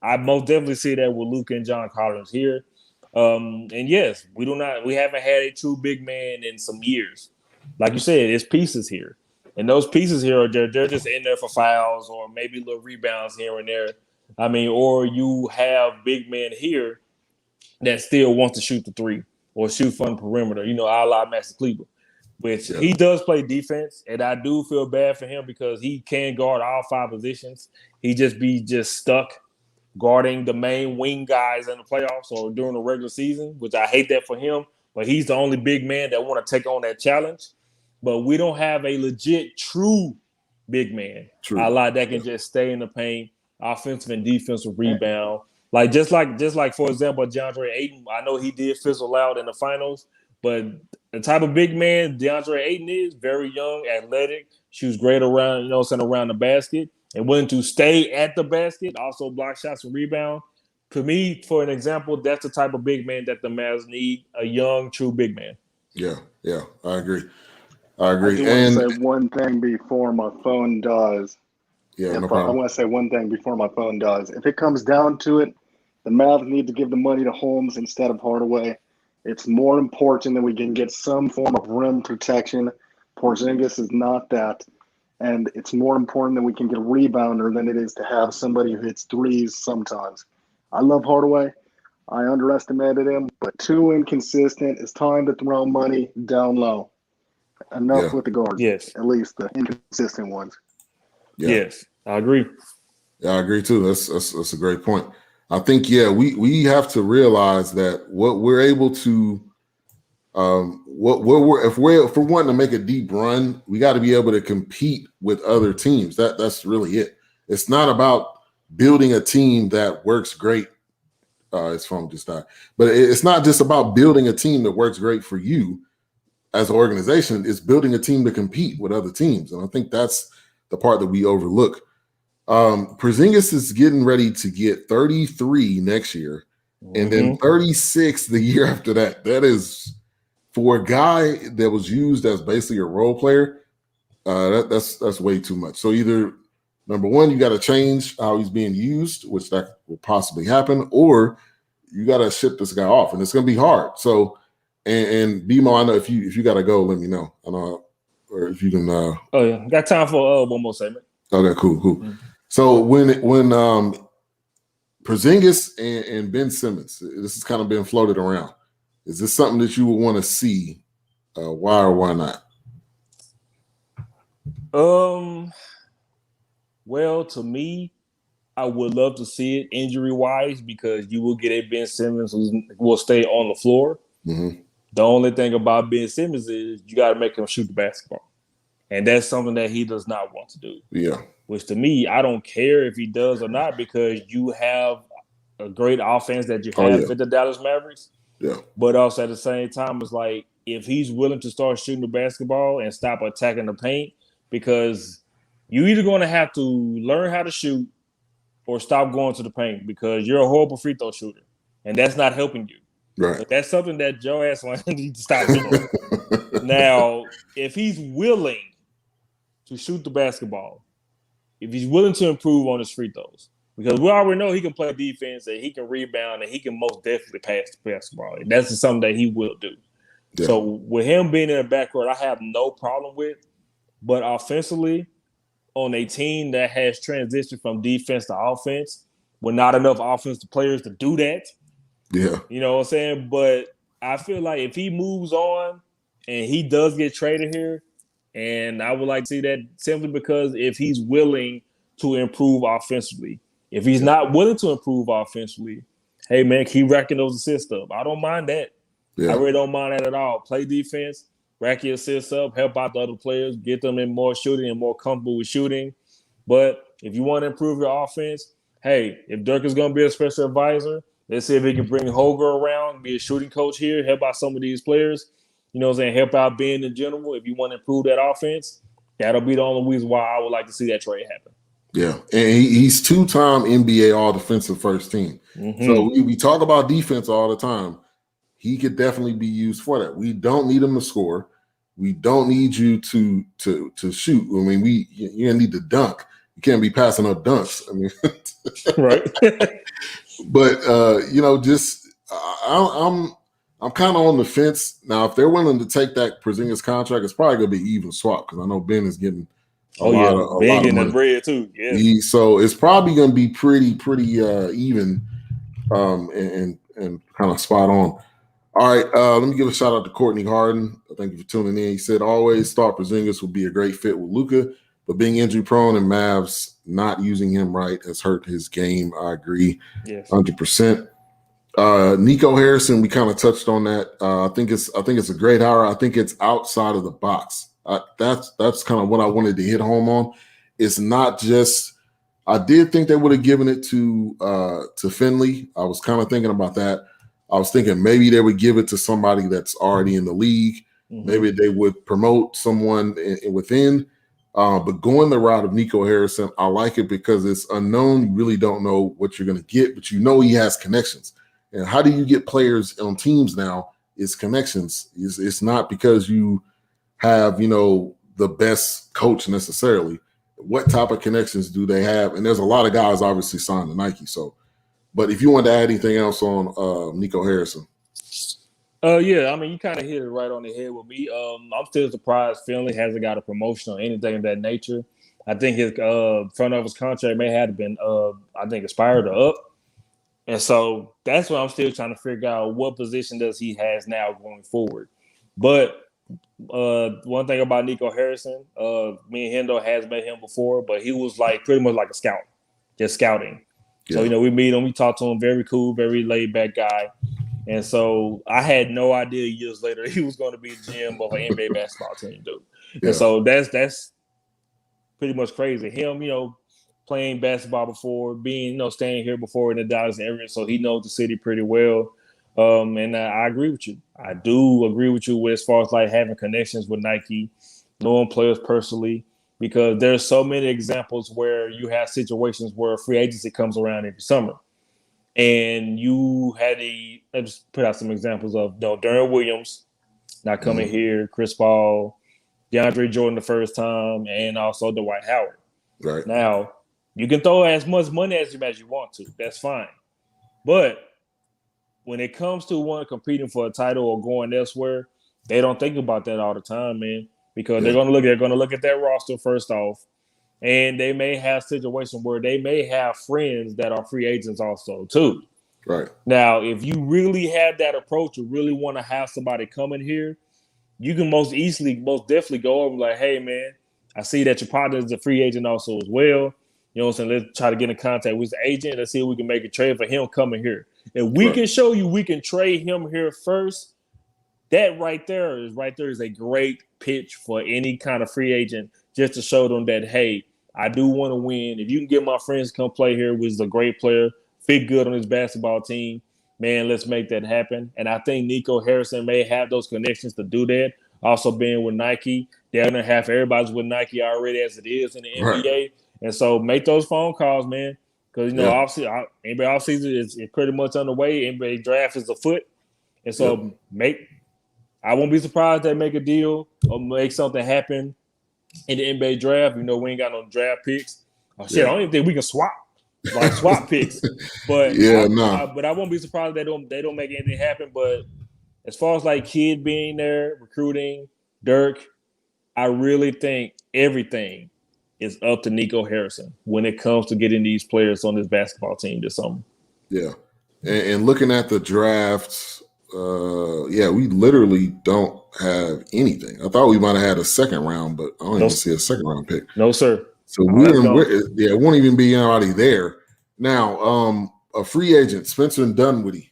I most definitely see that with Luka and John Collins here. And yes, we haven't had a true big man in some years. Like you said, it's pieces here. And those pieces here, they're just in there for fouls or maybe little rebounds here and there. I mean, or you have big men here that still want to shoot the three or shoot from the perimeter, a la Max Cleveland, which he does play defense. And I do feel bad for him because he can guard all five positions. He just stuck guarding the main wing guys in the playoffs or during the regular season, which I hate that for him. But he's the only big man that want to take on that challenge. But we don't have a legit, true big man. A lot that can just stay in the paint, offensive and defensive rebound. Like just like for example, DeAndre Ayton. I know he did fizzle out in the finals, but the type of big man DeAndre Ayton is, very young, athletic, shoots great around, around the basket, and willing to stay at the basket, also block shots and rebound. To me, for an example, that's the type of big man that the Mavs need, a young, true big man. Yeah, I agree. I do want to say one thing before my phone does. Yeah, no problem. I want to say one thing before my phone does. If it comes down to it, the Mavs need to give the money to Holmes instead of Hardaway. It's more important that we can get some form of rim protection. Porzingis is not that. And it's more important that we can get a rebounder than it is to have somebody who hits threes sometimes. I love Hardaway. I underestimated him, but too inconsistent. It's time to throw money down low. Enough with the guards. Yes. At least the inconsistent ones. Yeah. Yes, I agree. Yeah, I agree too. That's a great point. I think we have to realize that what we're able to if we're wanting to make a deep run, we got to be able to compete with other teams. That's really it. It's not about building a team that works great. His phone just died. But it's not just about building a team that works great for you as an organization. It's building a team to compete with other teams. And I think that's the part that we overlook. Porzingis is getting ready to get 33 next year and then 36 the year after that. That is, for a guy that was used as basically a role player, that's way too much. So either, number one, you got to change how he's being used, which that will possibly happen, or you got to ship this guy off, and it's going to be hard. So, and BMO, I know if you got to go, let me know. I know, or if you can. Oh yeah, got time for one more segment. Okay, cool. Mm-hmm. So when Porzingis and Ben Simmons, this has kind of been floated around. Is this something that you would want to see? Why or why not? Well, to me, I would love to see it injury-wise because you will get a Ben Simmons who will stay on the floor. Mm-hmm. The only thing about Ben Simmons is you got to make him shoot the basketball. And that's something that he does not want to do. Yeah. Which to me, I don't care if he does or not because you have a great offense that you have with the Dallas Mavericks. Yeah. But also at the same time, it's like if he's willing to start shooting the basketball and stop attacking the paint, because you're either going to have to learn how to shoot or stop going to the paint because you're a horrible free throw shooter. And that's not helping you. Right. But that's something that Joe Aslan needs to stop doing. Now, if he's willing to shoot the basketball, if he's willing to improve on his free throws, Because we already know he can play defense and he can rebound and he can most definitely pass the basketball. That's just something that he will do. Yeah. So with him being in the backcourt, I have no problem with. But offensively, on a team that has transitioned from defense to offense, with not enough offensive players to do that. Yeah. You know what I'm saying? But I feel like if he moves on and he does get traded here, and I would like to see that simply because if he's willing to improve offensively. If he's not willing to improve offensively, hey, man, keep racking those assists up. I don't mind that. Yeah. I really don't mind that at all. Play defense, rack your assists up, help out the other players, get them in more shooting and more comfortable with shooting. But if you want to improve your offense, hey, if Dirk is going to be a special advisor, let's see if he can bring Holger around, be a shooting coach here, help out some of these players. You know what I'm saying? Help out Ben in general. If you want to improve that offense, that'll be the only reason why I would like to see that trade happen. Yeah, and he's two-time NBA All-Defensive First Team. Mm-hmm. So we talk about defense all the time. He could definitely be used for that. We don't need him to score. We don't need you to shoot. I mean, you need to dunk. You can't be passing up dunks. I mean, right. But just I'm kind of on the fence now. If they're willing to take that Porzingis contract, it's probably going to be even swap because I know Ben is getting. Ben getting the bread too. Yeah. So it's probably going to be pretty even, and kind of spot on. All right, let me give a shout out to Courtney Harden. Thank you for tuning in. He said, "Always thought Porzingis would be a great fit with Luka, but being injury prone and Mavs not using him right has hurt his game." I agree, 100%. Nico Harrison, we kind of touched on that. I think it's a great hire. I think it's outside of the box. That's kind of what I wanted to hit home on. It's not just. I did think they would have given it to Finley. I was kind of thinking about that. I was thinking maybe they would give it to somebody that's already in the league. Mm-hmm. Maybe they would promote someone within. But going the route of Nico Harrison, I like it because it's unknown. You really don't know what you're going to get, but you know he has connections. And how do you get players on teams now? It's connections. It's not because you have, the best coach necessarily. What type of connections do they have? And there's a lot of guys obviously signed to Nike. So, but if you want to add anything else on Nico Harrison. Yeah, I mean, you kind of hit it right on the head with me. I'm still surprised Finley hasn't got a promotion or anything of that nature. I think his front office contract may have been, expired or up. And so that's what I'm still trying to figure out. What position does he has now going forward? But one thing about Nico Harrison, me and Hendo has met him before, but he was pretty much like a scout, just scouting. Yeah. So, we meet him, we talk to him, very cool, very laid back guy. And so I had no idea years later he was going to be the GM of an NBA basketball team, dude. Yeah. And so that's pretty much crazy. Him, playing basketball before, being, staying here before in the Dallas area, so he knows the city pretty well. And I agree with you. I do agree with you as far as having connections with Nike, knowing players personally, because there's so many examples where you have situations where free agency comes around every summer. And you had let's just put out some examples of Darren Williams not coming here, Chris Paul, DeAndre Jordan the first time, and also Dwight Howard. Right. Now, you can throw as much money as you want to. That's fine. But when it comes to one competing for a title or going elsewhere, they don't think about that all the time, man. Because they're going to look at that roster first off, and they may have situations where they may have friends that are free agents also too. Right. Now, if you really have that approach, you really want to have somebody coming here, you can most definitely go over hey, man, I see that your partner is a free agent also as well. You know what I'm saying? Let's try to get in contact with the agent. Let's see if we can make a trade for him coming here. If we can show you we can trade him here first, that right there is a great pitch for any kind of free agent, just to show them that, hey, I do want to win. If you can get my friends to come play here, which is a great player, fit good on his basketball team, man, let's make that happen. And I think Nico Harrison may have those connections to do that. Also being with Nike, they're going to have everybody's with Nike already as it is in the NBA. Right. And so make those phone calls, man, because, NBA offseason is pretty much underway. NBA draft is afoot. And so I won't be surprised they make a deal or make something happen in the NBA draft. We ain't got no draft picks. Oh, shit, I don't even think we can swap. like swap picks. But Yeah, I won't be surprised they don't make anything happen. But as far as like Kid being there, recruiting, Dirk, I really think everything is up to Nico Harrison when it comes to getting these players on this basketball team this summer. Yeah. And looking at the drafts, we literally don't have anything. I thought we might have had a second round, but I don't even see a second round pick. No, sir. So it won't even be anybody there. Now, a free agent, Spencer Dunwoody.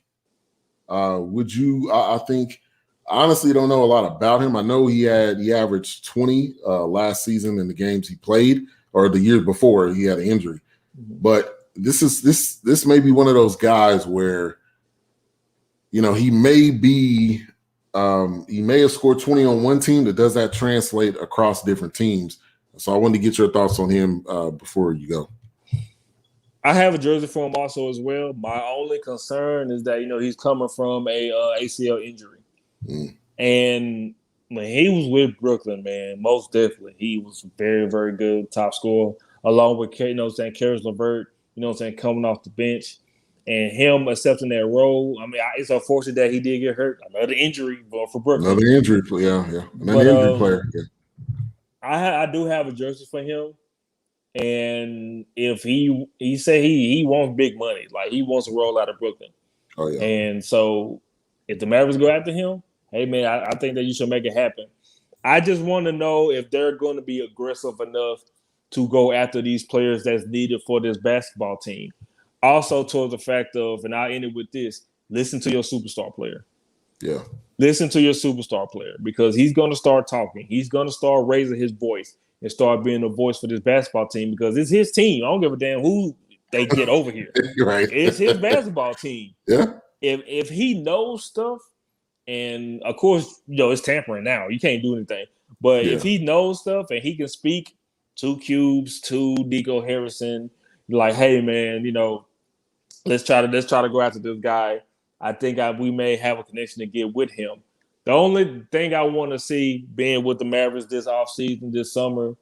Would you? I think honestly don't know a lot about him. I know he averaged 20 last season in the games he played, or the year before he had an injury. But this may be one of those guys where, he may have scored 20 on one team, but does that translate across different teams? So I wanted to get your thoughts on him before you go. I have a jersey for him also as well. My only concern is that, he's coming from a ACL injury. And when he was with Brooklyn, man, most definitely, he was very, very good top scorer, along with, Karis LeVert, coming off the bench. And him accepting that role, I mean, it's unfortunate that he did get hurt. Another injury for Brooklyn. Another injury, yeah. Another injury player, yeah. I do have a jersey for him. And if he said he wants big money, like he wants to roll out of Brooklyn. Oh, yeah. And so if the Mavericks go after him, hey, man, I think that you should make it happen. I just want to know if they're going to be aggressive enough to go after these players that's needed for this basketball team. Also, towards the fact of, and I'll end it with this, listen to your superstar player. Yeah. Listen to your superstar player, because he's going to start talking. He's going to start raising his voice and start being a voice for this basketball team, because it's his team. I don't give a damn who they get over here. Right. It's his basketball team. Yeah. If he knows stuff, and of course, it's tampering now. You can't do anything. But if he knows stuff and he can speak to Cubes, to Nico Harrison, like, hey man, let's try to go after this guy. I think we may have a connection to get with him. The only thing I want to see being with the Mavericks this offseason, this summer,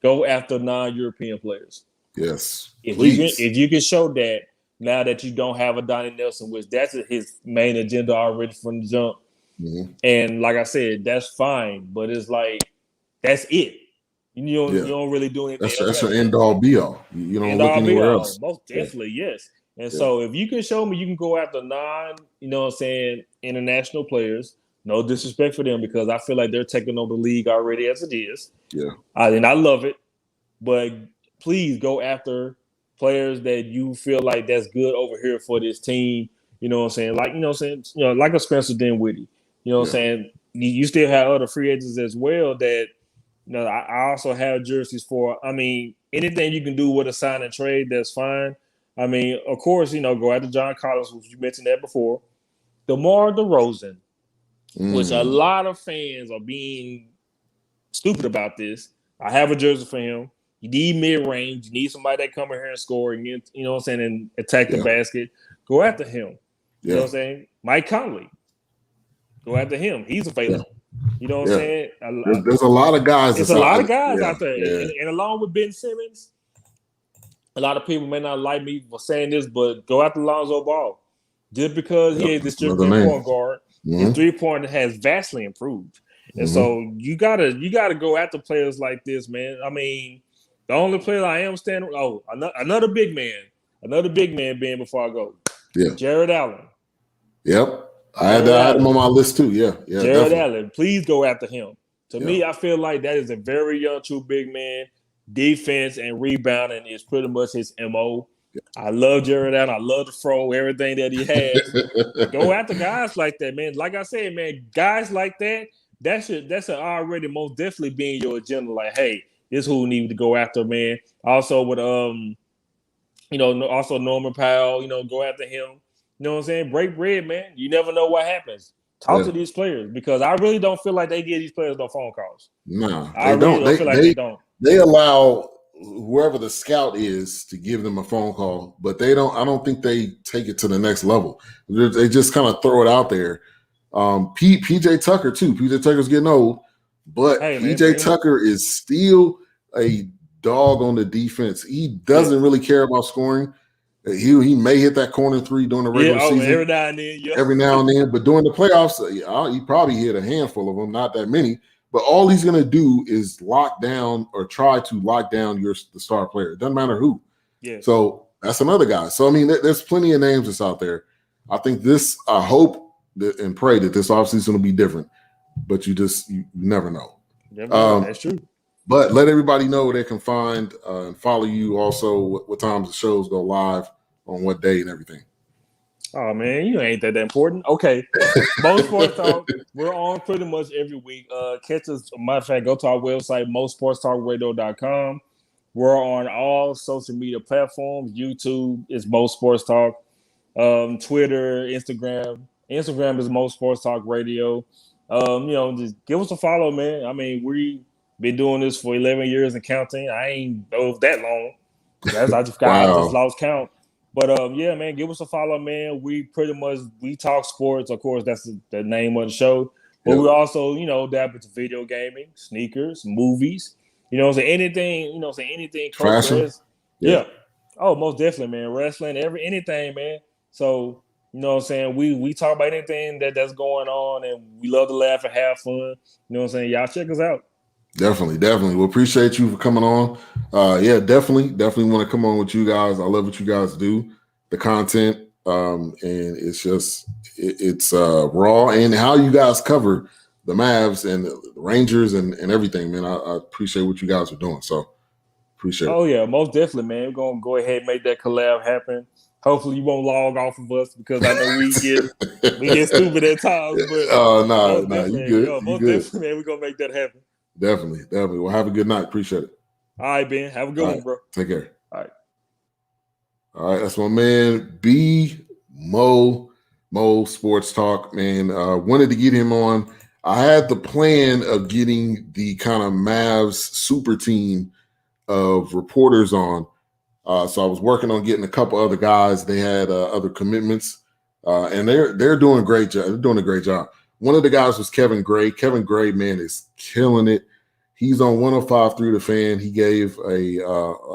go after non-European players. Yes. If you can show that now that you don't have a Donnie Nelson, which that's his main agenda already from the jump. Mm-hmm. And like I said, that's fine, but it's like that's it. You don't really do anything. That's your end all be all. You don't look anywhere else. Most definitely, yes. And so if you can show me you can go after international players, no disrespect for them, because I feel like they're taking over the league already as it is. Yeah. And I love it. But please go after players that you feel like that's good over here for this team. Like a Spencer Dinwiddie. I'm saying? You still have other free agents as well that, I also have jerseys for. I mean, anything you can do with a sign and trade, that's fine. I mean, of course, go after John Collins, which you mentioned that before. DeMar DeRozan, which a lot of fans are being stupid about this. I have a jersey for him. You need mid-range. You need somebody that come in here and score and and attack the basket. Go after him. You know what I'm saying? Mike Conley. Go after him. He's available. You know what I'm saying? There's a lot of guys. There's a lot of guys out there. And along with Ben Simmons, a lot of people may not like me for saying this, but go after Lonzo Ball. Just because he is the distributing point guard, his three-pointer has vastly improved. And so you gotta go after players like this, man. I mean, the only player I am standing another big man being before I go. Yeah. Jared Allen. Yep. I had him on my list too. Yeah. Jared Allen, please go after him. To me, I feel like that is a very young, true big man. Defense and rebounding is pretty much his MO. Yeah. I love Jared Allen. I love the throw, everything that he has. Go after guys like that, man. Like I said, man, guys like that, that's already most definitely being your agenda. Like, hey, this is who we need to go after, man. Also with also Norman Powell, go after him. You know what I'm saying? Break bread, man. You never know what happens. Talk to these players, because I really don't feel like they give these players no phone calls. No, I really don't feel like they don't. They allow whoever the scout is to give them a phone call, but they don't. I don't think they take it to the next level. They just kind of throw it out there. PJ Tucker too. PJ Tucker's getting old, but PJ Tucker is still a dog on the defense. He doesn't really care about scoring. He may hit that corner three during the regular season. Every now and then, Every now and then. But during the playoffs, he probably hit a handful of them, not that many. But all he's going to do is lock down or try to lock down the star player. It doesn't matter who. Yeah. So that's another guy. So, I mean, there's plenty of names that's out there. I think I hope and pray that this offseason will be different. But you never know. That's true. But let everybody know they can find and follow you also, what times the shows go live, on what day and everything. Oh, man, you ain't that important. Okay. Most Sports Talk, we're on pretty much every week. Catch us, matter of fact, go to our website, mostsportstalkradio.com. We're on all social media platforms. YouTube is Most Sports Talk. Twitter, Instagram. Instagram is Most Sports Talk Radio. Just give us a follow, man. I mean, we been doing this for 11 years and counting. I ain't know that long. I just lost count. But yeah, man, give us a follow, man. We talk sports. Of course, that's the name of the show. But we also, dab into video gaming, sneakers, movies. Anything. Anything. Fashion. Yeah. Oh, most definitely, man. Wrestling, anything, man. So, we talk about anything that's going on, and we love to laugh and have fun. Y'all check us out. Definitely. We appreciate you for coming on. Definitely want to come on with you guys. I love what you guys do, the content, and it's just it's raw, and how you guys cover the Mavs and the Rangers and everything, man. I appreciate what you guys are doing. So appreciate it. Oh yeah, most definitely, man. We're gonna go ahead and make that collab happen. Hopefully you won't log off of us, because I know we get stupid at times. But no, you good. Definitely, man, we're gonna make that happen. Definitely. Well, have a good night. Appreciate it. All right, Ben. Have a good one, bro. Take care. All right. That's my man, Mo Sports Talk, man. Wanted to get him on. I had the plan of getting the kind of Mavs super team of reporters on. So I was working on getting a couple other guys. They had other commitments, and they're doing a great job. They're doing a great job. One of the guys was Kevin Gray. Kevin Gray, man, is killing it. He's on 105.3 The Fan. He gave a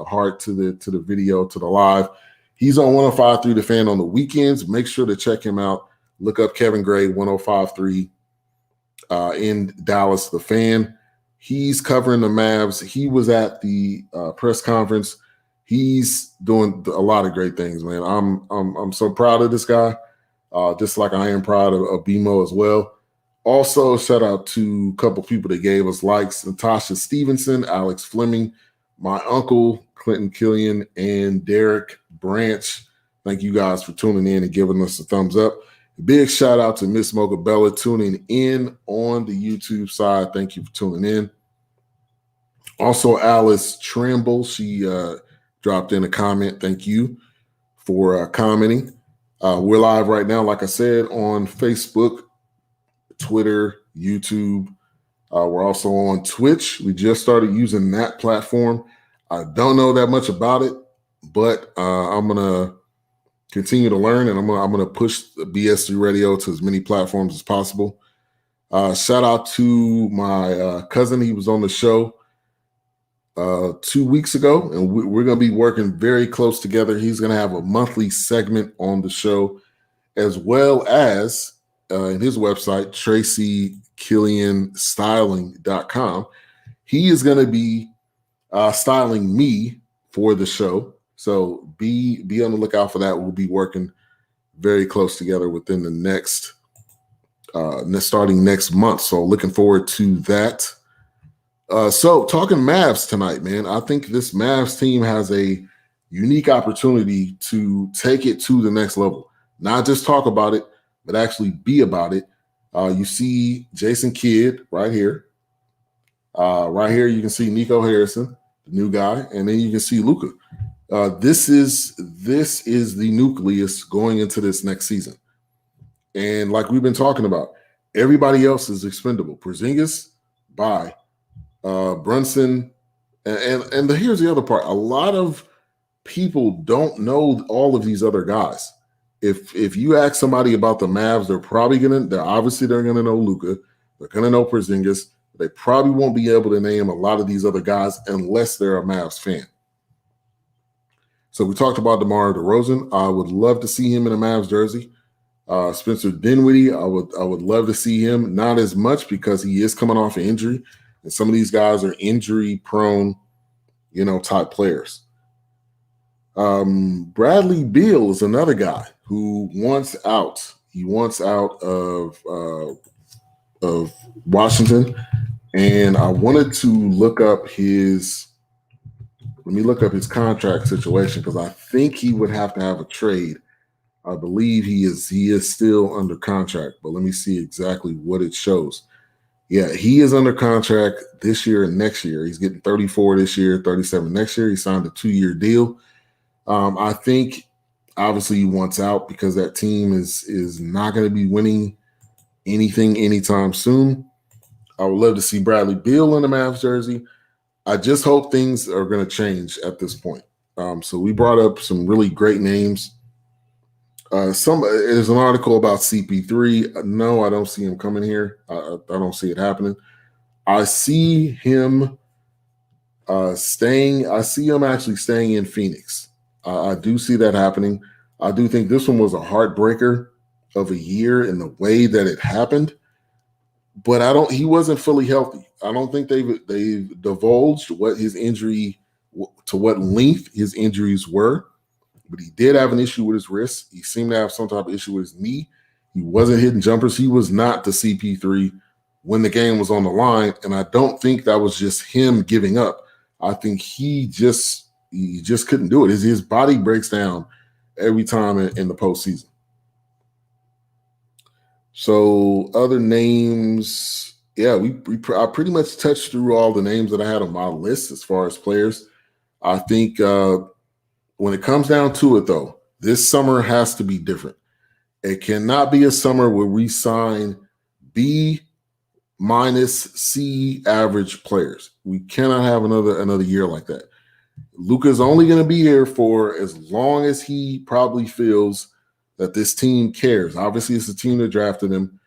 heart to the video, to the live. He's on 105.3 The Fan on the weekends. Make sure to check him out. Look up Kevin Gray, 105.3 in Dallas, The Fan. He's covering the Mavs. He was at the press conference. He's doing a lot of great things, man. I'm so proud of this guy, just like I am proud of BMO as well. Also, shout out to a couple people that gave us likes: Natasha Stevenson, Alex Fleming, my uncle Clinton Killian, and Derek Branch. Thank you guys for tuning in and giving us a thumbs up. Big shout out to Miss Mocha Bella tuning in on the YouTube side. Thank you for tuning in. Also, Alice Trimble, she dropped in a comment. Thank you for commenting. We're live right now, like I said, on Facebook, Twitter, YouTube. We're also on Twitch. We just started using that platform. I don't know that much about it, but I'm gonna continue to learn, and I'm gonna push the BS3 radio to as many platforms as possible. Shout out to my cousin. He was on the show 2 weeks ago, and we're going to be working very close together. He's going to have a monthly segment on the show, as well as in his website, TracyKillianStyling.com. He is going to be styling me for the show, so be on the lookout for that. We'll be working very close together within the next starting next month, so looking forward to that. So talking Mavs tonight, man, I think this Mavs team has a unique opportunity to take it to the next level. Not just talk about it, but actually be about it. You see Jason Kidd right here. Right here, you can see Nico Harrison, the new guy, and then you can see Luka. This is the nucleus going into this next season. And like we've been talking about, everybody else is expendable. Porzingis, bye. Brunson, and here's the other part. A lot of people don't know all of these other guys. If you ask somebody about the Mavs, they're obviously gonna know Luka. They're gonna know Porzingis. but they probably won't be able to name a lot of these other guys unless they're a Mavs fan. So we talked about DeMar DeRozan. I would love to see him in a Mavs jersey. Spencer Dinwiddie, I would love to see him. Not as much because he is coming off an injury, and some of these guys are injury-prone, type players. Bradley Beal is another guy who wants out. He wants out of Washington, and I wanted to look up his contract situation because I think he would have to have a trade. I believe he is still under contract, but let me see exactly what it shows. Yeah, he is under contract this year and next year. He's getting 34 this year, 37 next year. He signed a 2-year deal. I think obviously he wants out because that team is not going to be winning anything anytime soon. I would love to see Bradley Beal in the Mavs jersey. I just hope things are going to change at this point. So we brought up some really great names. There's an article about CP3. No, I don't see him coming here. I don't see it happening. I see him staying. I see him actually staying in Phoenix. I do see that happening. I do think this one was a heartbreaker of a year in the way that it happened. But he wasn't fully healthy. I don't think they've divulged what his injury, to what length his injuries were. But he did have an issue with his wrist. He seemed to have some type of issue with his knee. He wasn't hitting jumpers. He was not the CP3 when the game was on the line. And I don't think that was just him giving up. I think he just couldn't do it. His body breaks down every time in the postseason. So other names, yeah, I pretty much touched through all the names that I had on my list as far as players. I think when it comes down to it, though, this summer has to be different. It cannot be a summer where we sign B- C average players. We cannot have another year like that. Luka's only going to be here for as long as he probably feels that this team cares. Obviously, it's the team that drafted him.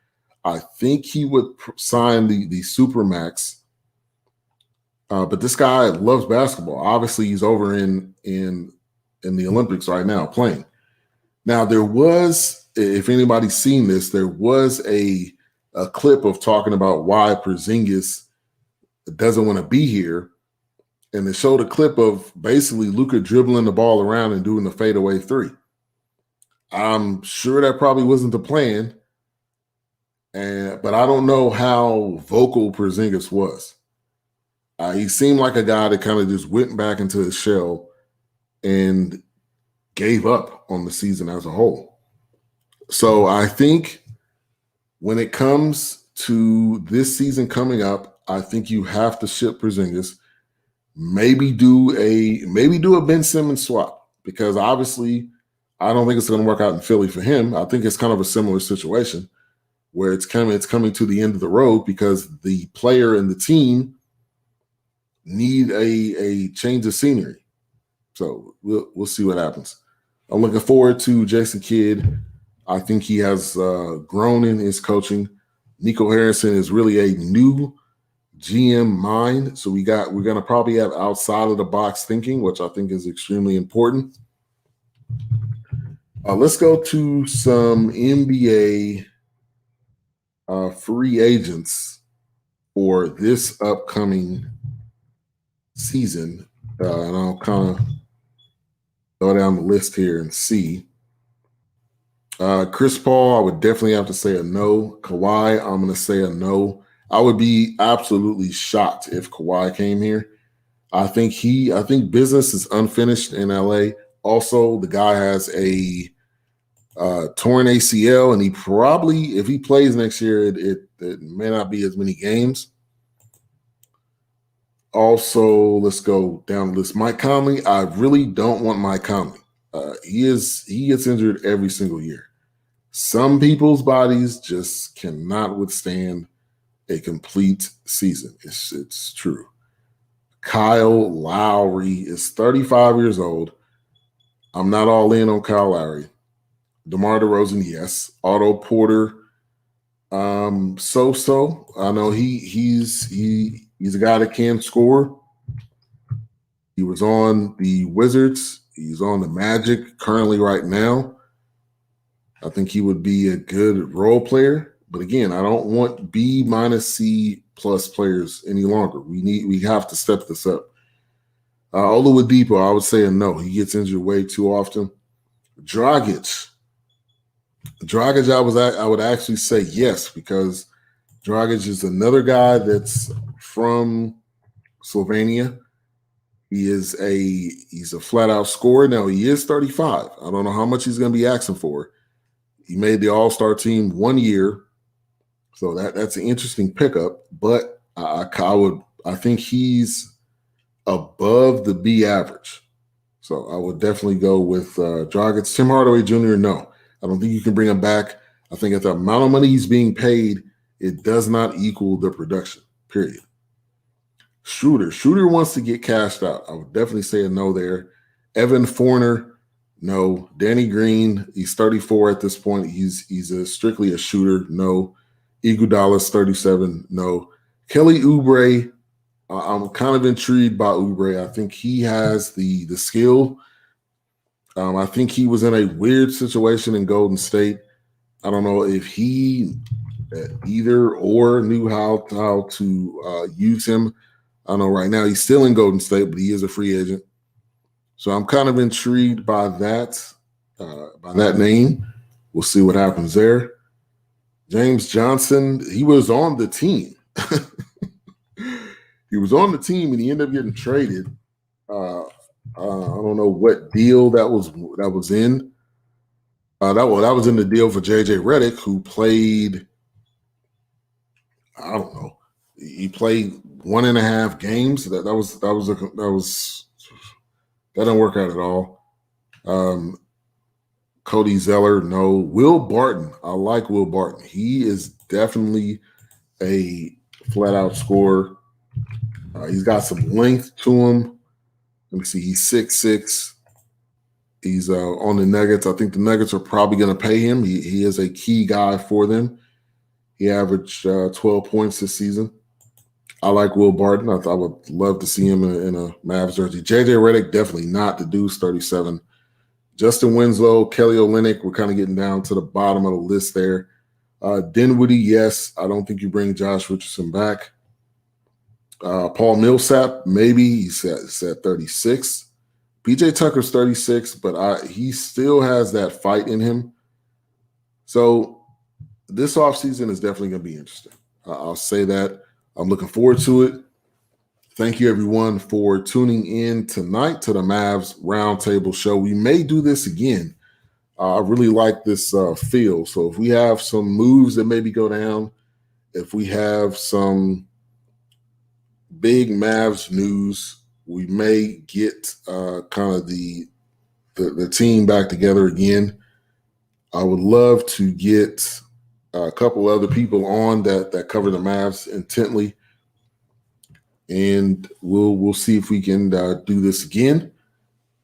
I think he would sign the Supermax. But this guy loves basketball. Obviously, he's over in the Olympics right now playing. Now, there was, if anybody's seen this, there was a clip of talking about why Porzingis doesn't want to be here. And they showed a clip of basically Luka dribbling the ball around and doing the fadeaway 3. I'm sure that probably wasn't the plan. But I don't know how vocal Porzingis was. He seemed like a guy that kind of just went back into his shell and gave up on the season as a whole. So I think when it comes to this season coming up, I think you have to ship Porzingis. Maybe do a Ben Simmons swap, because obviously I don't think it's going to work out in Philly for him. I think it's kind of a similar situation where it's coming to the end of the road because the player and the team need a change of scenery. So we'll see what happens. I'm looking forward to Jason Kidd. I think he has grown in his coaching. Nico Harrison is really a new GM mind. So we're going to probably have outside of the box thinking, which I think is extremely important. Let's go to some NBA free agents for this upcoming season. And I'll kind of go down the list here and see. Chris Paul, I would definitely have to say a no. Kawhi, I'm going to say a no. I would be absolutely shocked if Kawhi came here. I think business is unfinished in LA. Also, the guy has a torn ACL, and he probably, if he plays next year, it may not be as many games. Also, let's go down the list. Mike Conley, I really don't want Mike Conley. He gets injured every single year. Some people's bodies just cannot withstand a complete season. It's true. Kyle Lowry is 35 years old. I'm not all in on Kyle Lowry. DeMar DeRozan, yes. Otto Porter, So I know he's a guy that can score. He was on the Wizards. He's on the Magic currently right now. I think he would be a good role player. But again, I don't want B minus C plus players any longer. We have to step this up. Oladipo, I would say a no. He gets injured way too often. Dragic, I would actually say yes, because Dragic is another guy that's from Slovenia. He's a flat out scorer. Now he is 35. I don't know how much he's going to be asking for. He made the All-Star team 1 year, so that's an interesting pickup. But I think he's above the B average. So I would definitely go with Dragic. Tim Hardaway Jr., no. I don't think you can bring him back. I think at the amount of money he's being paid, it does not equal the production, period. Schroeder wants to get cashed out. I would definitely say a no there. Evan Fournier, no. Danny Green, he's 34 at this point. He's strictly a shooter, no. Iguodala's 37, no. Kelly Oubre, I'm kind of intrigued by Oubre. I think he has the skill. I think he was in a weird situation in Golden State. I don't know if he either or knew how to use him. I know right now he's still in Golden State, but he is a free agent. So I'm kind of intrigued by that name. We'll see what happens there. James Johnson, he was on the team. He was on the team, and he ended up getting traded. I don't know what deal that was in. That was in the deal for JJ Redick, who played, I don't know. He played 1.5 games. That didn't work out at all. Cody Zeller, no. Will Barton, I like Will Barton. He is definitely a flat out scorer. He's got some length to him. Let me see. He's 6'6". He's on the Nuggets. I think the Nuggets are probably going to pay him. He is a key guy for them. He averaged 12 points this season. I like Will Barton. I would love to see him in a Mavs jersey. JJ Redick, definitely not. The dude's 37. Justin Winslow, Kelly Olynyk, we're kind of getting down to the bottom of the list there. Dinwiddie, yes. I don't think you bring Josh Richardson back. Paul Millsap, maybe. He's at 36. PJ Tucker's 36, but he still has that fight in him. So this offseason is definitely going to be interesting. I'll say that. I'm looking forward to it. Thank you, everyone, for tuning in tonight to the Mavs Roundtable show. We may do this again. I really like this feel. So if we have some moves that maybe go down, if we have some big Mavs news, we may get kind of the team back together again. I would love to get a couple other people on that cover the Mavs intently, and we'll see if we can do this again.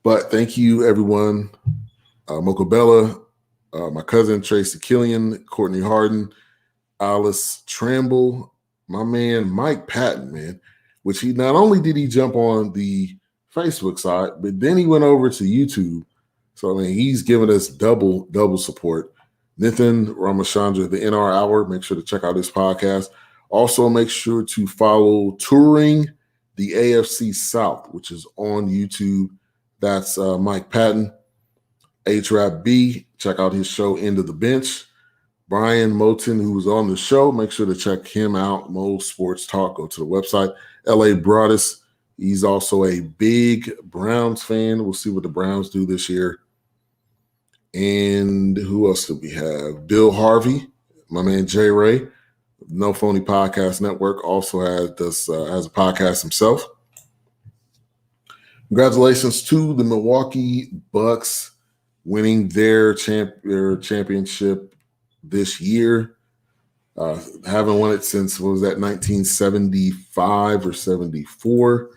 But thank you, everyone. Mocha Bella, my cousin Tracy Killian, Courtney Harden, Alice Tramble, my man Mike Patton, man. Which he not only did he jump on the Facebook side, but then he went over to YouTube. So I mean, he's giving us double support. Nathan Ramachandra, the NR Hour. Make sure to check out his podcast. Also, make sure to follow Touring the AFC South, which is on YouTube. That's Mike Patton. H-Rap B, check out his show, End of the Bench. Brian Moten, who was on the show, make sure to check him out. Mo Sports Talk. Go to the website. LA Broadus, he's also a big Browns fan. We'll see what the Browns do this year. And who else do we have? Bill Harvey, my man Jay Ray, No Phony Podcast Network, also has a podcast himself. Congratulations to the Milwaukee Bucks winning their championship this year. Haven't won it since, 1975 or 74.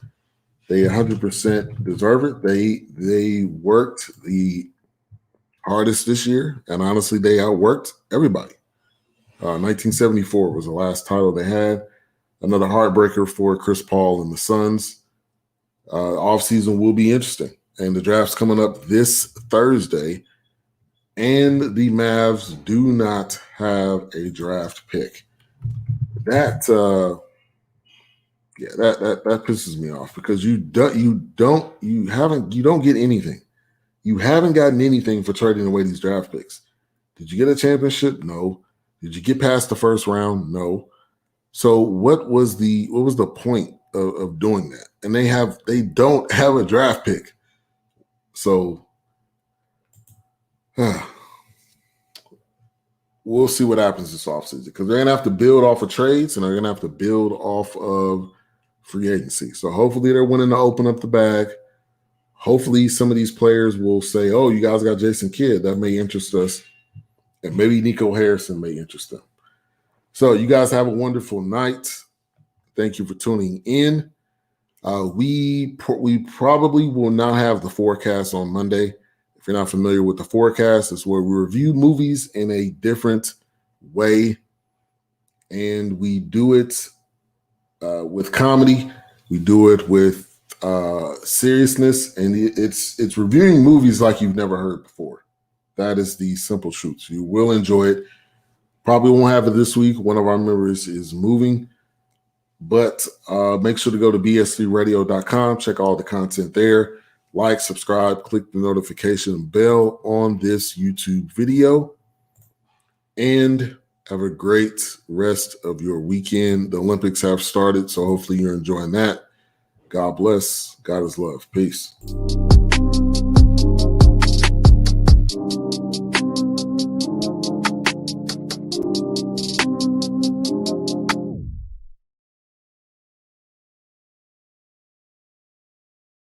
They 100% deserve it. They worked the hardest this year, and honestly, they outworked everybody. 1974 was the last title they had. Another heartbreaker for Chris Paul and the Suns. Offseason will be interesting. And the draft's coming up this Thursday. And the Mavs do not have a draft pick. That pisses me off because you don't get anything. You haven't gotten anything for trading away these draft picks. Did you get a championship? No. Did you get past the first round? No. So what was the point of doing that? And they don't have a draft pick. So we'll see what happens this offseason because they're gonna have to build off of trades and they're gonna have to build off of free agency. So hopefully they're willing to open up the bag. Hopefully some of these players will say, oh, you guys got Jason Kidd. That may interest us. And maybe Nico Harrison may interest them. So you guys have a wonderful night. Thank you for tuning in. We probably will not have the forecast on Monday. If you're not familiar with the forecast, it's where we review movies in a different way. And we do it with comedy. We do it with seriousness, and it's reviewing movies like you've never heard before. That is the simple truth. You will enjoy it. Probably won't have it this week. One of our members is moving, but make sure to go to BS3radio.com. Check all the content there. Like, subscribe, click the notification bell on this YouTube video, and have a great rest of your weekend. The Olympics have started, so hopefully you're enjoying that. God bless. God is love. Peace.